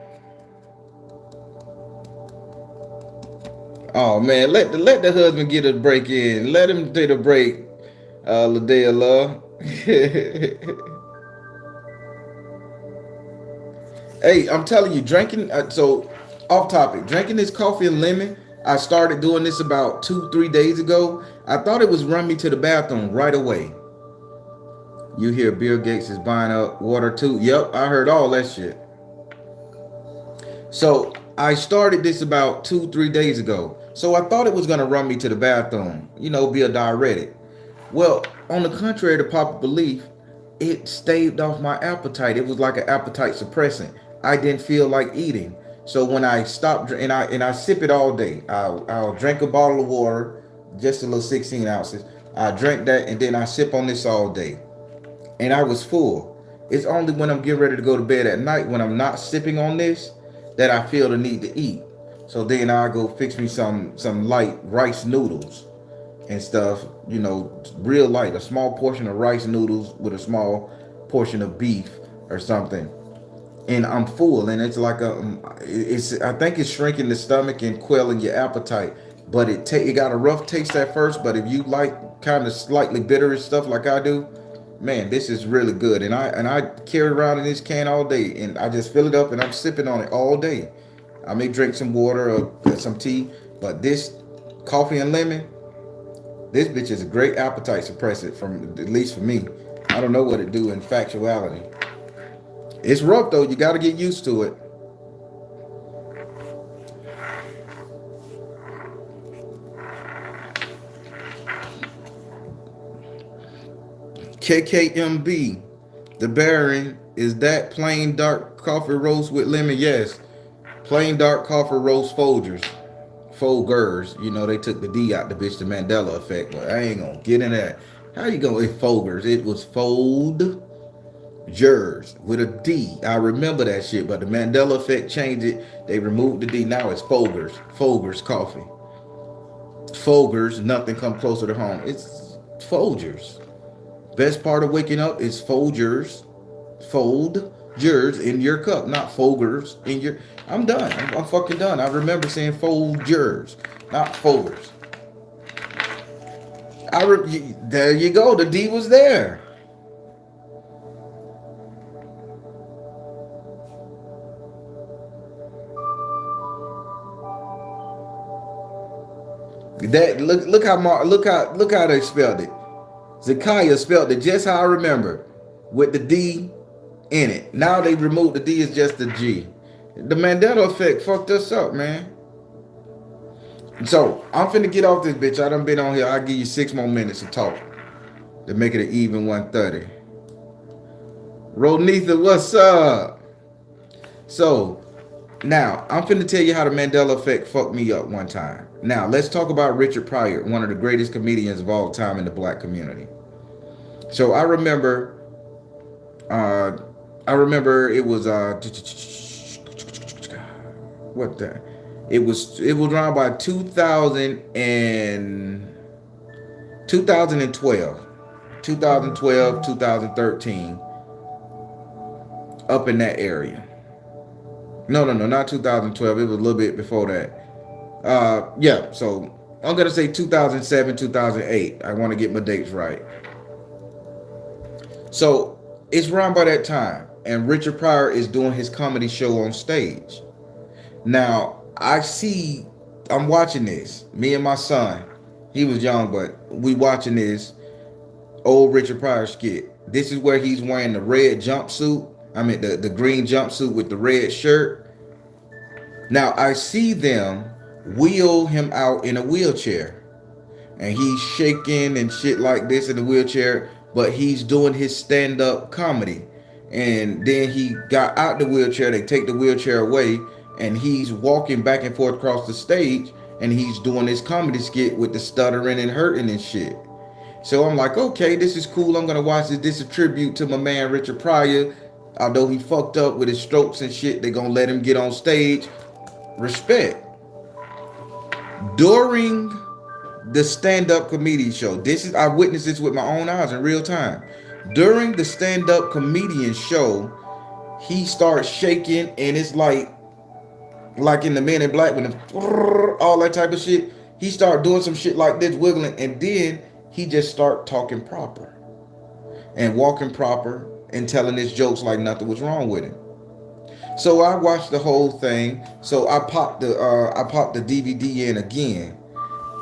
Speaker 1: Oh man, let the husband get a break in. Let him take a break. Ladea love. Hey, I'm telling you, drinking. So, off topic, drinking this coffee and lemon. I started doing this about 2-3 days ago. I thought it was run me to the bathroom right away. You hear Bill Gates is buying up water too. Yep, I heard all that shit. So I started this about 2-3 days ago. So I thought it was gonna run me to the bathroom, be a diuretic. Well, on the contrary to popular belief, it staved off my appetite. It was like an appetite suppressant. I didn't feel like eating. So when I stopped and I sip it all day, I'll drink a bottle of water, just a little 16 ounces. I drink that and then I sip on this all day. And I was full. It's only when I'm getting ready to go to bed at night, when I'm not sipping on this, that I feel the need to eat. So then I go fix me some light rice noodles and stuff, real light, a small portion of rice noodles with a small portion of beef or something. And I'm full, and it's like I think it's shrinking the stomach and quelling your appetite. But it got a rough taste at first, but if you like kind of slightly bitter and stuff like I do, man, this is really good. And I carry it around in this can all day, and I just fill it up and I'm sipping on it all day. I may drink some water or some tea, but this coffee and lemon, this bitch is a great appetite suppressant, at least for me. I don't know what it do in factuality. It's rough though. You got to get used to it. KKMB, the Baron, is that plain dark coffee roast with lemon? Yes, plain dark coffee roast Folgers. Folgers, they took the D out the bitch, the Mandela effect, but I ain't gonna get in that. How you gonna eat Folgers? It was Folgers with a D. I remember that shit, but the Mandela effect changed it. They removed the D. Now it's Folgers. Folgers coffee. Folgers, nothing come closer to home. It's Folgers. Best part of waking up is Folgers. Folgers in your cup, not Folgers in your. I'm done. I'm fucking done. I remember saying Folgers, not Folgers. There you go. The D was there. That look how they spelled it. Zakaya spelled it just how I remember, with the D in it. Now they removed the D, is just the G. The Mandela effect fucked us up, man. So I'm finna get off this bitch. I done been on here. I'll give you 6 more minutes to talk to make it an even 1:30. Ronitha, what's up? So Now, I'm finna tell you how the Mandela effect fucked me up one time. Now, let's talk about Richard Pryor, one of the greatest comedians of all time in the black community. So uh, I remember it was what the, it was around by 2012, 2013, up in that area. No, not 2012. It was a little bit before that. Yeah, so I'm gonna say 2007, 2008. I want to get my dates right. So it's around by that time, and Richard Pryor is doing his comedy show on stage. Now I'm watching this. Me and my son, he was young, but we watching this old Richard Pryor skit. This is where he's wearing the red jumpsuit. I mean the green jumpsuit with the red shirt. Now I see them wheel him out in a wheelchair, and he's shaking and shit like this in the wheelchair, but he's doing his stand-up comedy. And then he got out the wheelchair, they take the wheelchair away, and he's walking back and forth across the stage, and he's doing his comedy skit with the stuttering and hurting and shit. So I'm like, okay, this is cool. I'm gonna watch this. This is a tribute to my man Richard Pryor. Although he fucked up with his strokes and shit, they gonna let him get on stage. Respect. During the stand-up comedy show, I witnessed this with my own eyes in real time. During the stand-up comedian show, he starts shaking, and it's like in the Men in Black, when all that type of shit. He start doing some shit like this, wiggling, and then he just start talking proper and walking proper and telling his jokes like nothing was wrong with him. So I watched the whole thing. So I popped the DVD in again,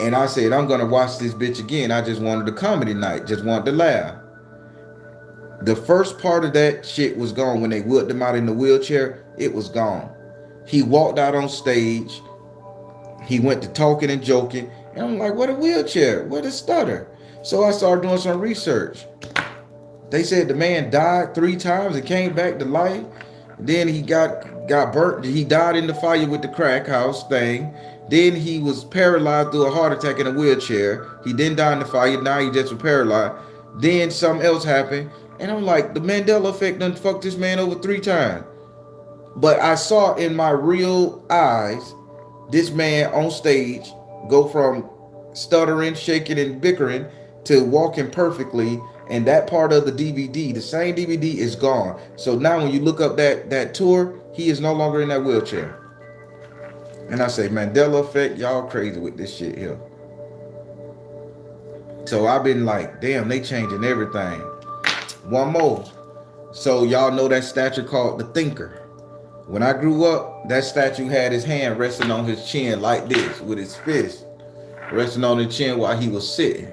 Speaker 1: and I said I'm gonna watch this bitch again. I just wanted a comedy night, just wanted to laugh. The first part of that shit was gone when they wheeled him out in the wheelchair. It was gone. He walked out on stage. He went to talking and joking, and I'm like, what a wheelchair? What a stutter? So I started doing some research. They said the man died 3 times and came back to life. Then he got burnt. He died in the fire with the crack house thing. Then he was paralyzed through a heart attack in a wheelchair. He didn't die in the fire. Now he just was paralyzed. Then something else happened. And I'm like, the Mandela effect done fucked this man over 3 times. But I saw in my real eyes this man on stage go from stuttering, shaking, and bickering to walking perfectly. And that part of the DVD, the same DVD, is gone. So now when you look up that tour, he is no longer in that wheelchair. And I say, Mandela effect, y'all crazy with this shit here. So I've been like, damn, they changing everything. One more. So y'all know that statue called the Thinker. When I grew up, that statue had his hand resting on his chin like this, with his fist resting on his chin while he was sitting.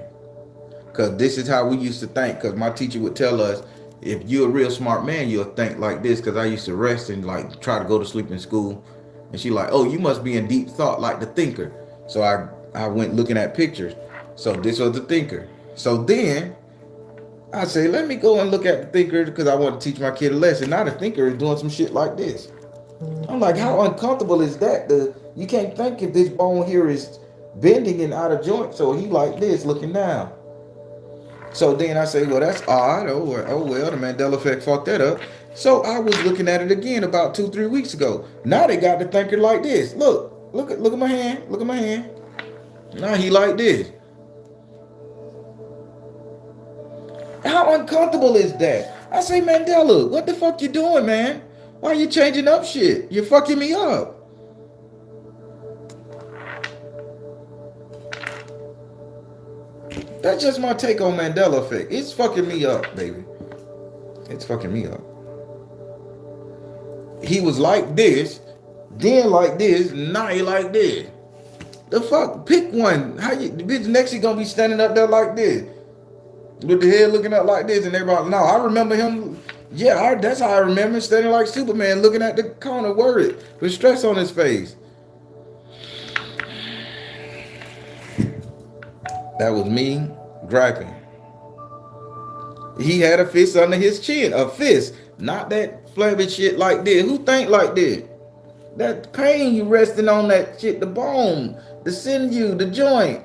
Speaker 1: Because this is how we used to think. Because my teacher would tell us, if you're a real smart man, you'll think like this. Because I used to rest and like try to go to sleep in school. And she like, oh, you must be in deep thought like the Thinker. So I went looking at pictures. So this was the Thinker. So then I say, let me go and look at the Thinker, because I want to teach my kid a lesson. Now the Thinker is doing some shit like this. I'm like, how uncomfortable is that? You can't think if this bone here is bending and out of joint. So he like this, looking down. So then I say, well, that's odd. Oh well, the Mandela effect fucked that up. So I was looking at it again about 2-3 weeks ago. Now they got the Thinker like this. Look at my hand. Look at my hand. Now he like this. How uncomfortable is that? I say, Mandela, what the fuck you doing, man? Why are you changing up shit? You're fucking me up. That's just my take on Mandela effect. It's fucking me up, baby. It's fucking me up. He was like this, then like this, now he like this. The fuck? Pick one. How you, bitch, next he gonna be standing up there like this, with the head looking up like this, and everybody, no, I remember him. Yeah, that's how I remember him, standing like Superman, looking at the corner, worried, with stress on his face. That was me griping. He had a fist under his chin, a fist, not that flabby shit like this. Who think like this? That pain you resting on that shit, the bone, the sinew, the joint.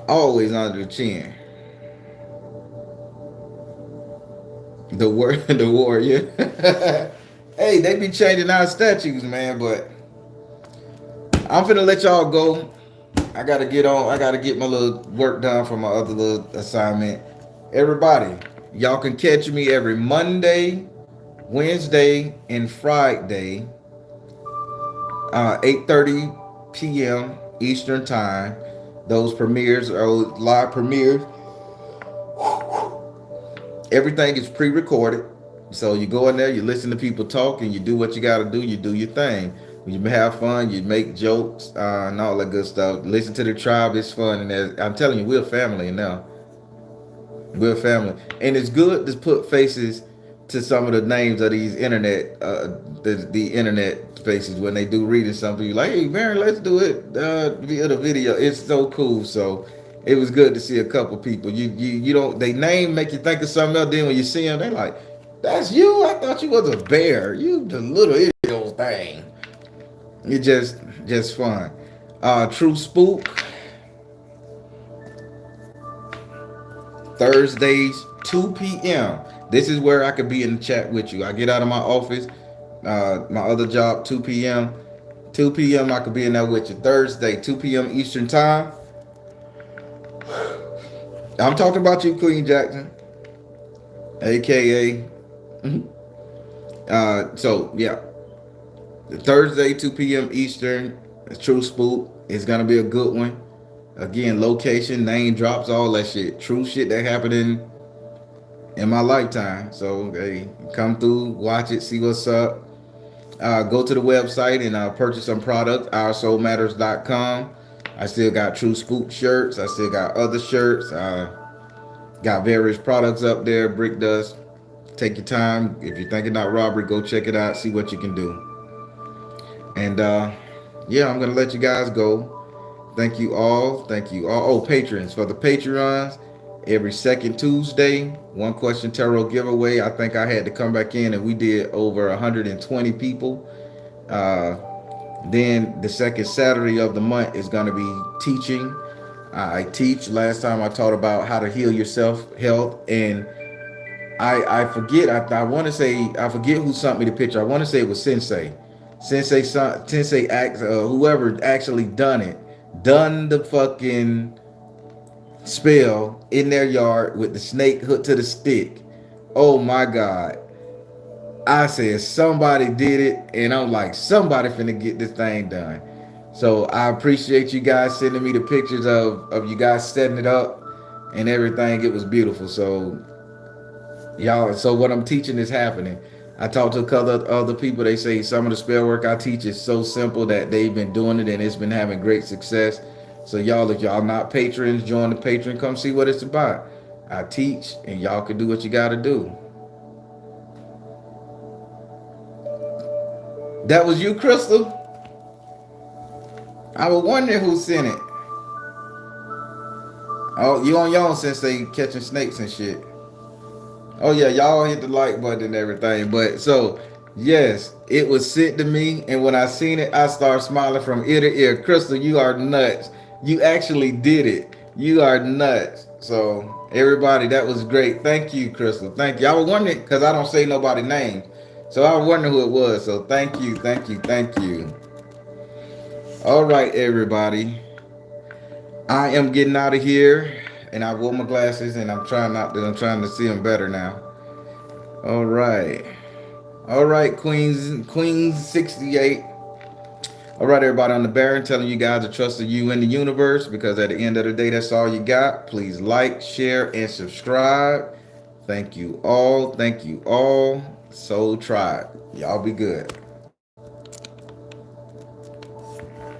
Speaker 1: Always under the chin. The warrior. Hey, they be changing our statues, man, but I'm finna let y'all go. I gotta get on. I gotta get my little work done for my other little assignment. Everybody, y'all can catch me every Monday, Wednesday, and Friday, 8:30 p.m. Eastern time. Those premieres are live premieres. Everything is pre-recorded, so you go in there, you listen to people talk, and you do what you gotta do. You do your thing. You have fun. You make jokes and all that good stuff. Listen to the tribe. It's fun, and I'm telling you, we're family now. We're family, and it's good to put faces to some of the names of these internet, the internet faces when they do reading something. You're like, hey, Baron, let's do it via the video. It's so cool. So it was good to see a couple people. You don't they name make you think of something else. Then when you see them, they like, that's you. I thought you was a bear. You the little idiot thing. It's just fun. True Spook. Thursdays, 2 p.m. This is where I could be in the chat with you. I get out of my office, my other job, 2 p.m. 2 p.m. I could be in there with you. Thursday, 2 p.m. Eastern time. I'm talking about you, Queen Jackson, aka. So yeah, Thursday, 2 p.m. Eastern. True Spook is gonna be a good one. Again, location, name drops, all that shit. True shit that happened in my lifetime. So hey, come through, watch it, see what's up. Go to the website and purchase some products, SO.LMatters.com. I still got True Spook shirts. I still got other shirts. Got various products up there. Brick dust. Take your time. If you're thinking about robbery, go check it out. See what you can do. And yeah, I'm gonna let you guys go. Thank you all. Thank you all. Oh, patrons. For the Patreons, every second Tuesday, one question tarot giveaway. I think I had to come back in and we did over 120 people. Then the second Saturday of the month is going to be teaching. I teach. Last time I taught about how to heal yourself, health, and I forget. I want to say I forget who sent me the picture. I want to say it was Sensei. Sensei whoever actually done the fucking spell in their yard with the snake hooked to the stick. Oh my God. I said somebody did it, and I'm like, somebody finna get this thing done. So I appreciate you guys sending me the pictures of you guys setting it up and everything. It was beautiful. So y'all, so what I'm teaching is happening. I talked to a couple of other people. They say some of the spell work I teach is so simple that they've been doing it and it's been having great success. So y'all, if y'all not patrons, join the Patreon. Come see what it's about. I teach, and y'all can do what you got to do. That was you, Crystal? I was wondering who sent it. Oh, you on your own since they catching snakes and shit. Oh yeah, y'all hit the like button and everything. But so yes, it was sent to me, and when I seen it, I started smiling from ear to ear. Crystal, you are nuts. You actually did it. You are nuts. So everybody, that was great. Thank you, Crystal. Thank you. I was wondering because I don't say nobody's name, so I was wondering who it was. So thank you, thank you, thank you. All right, everybody. I am getting out of here. And I wore my glasses, and I'm trying to see them better now. All right, Queens 68. All right, everybody on the Baron, telling you guys to trust you in the universe, because at the end of the day, that's all you got. Please like, share, and subscribe. Thank you all. Thank you all. Soul Tribe. Y'all be good.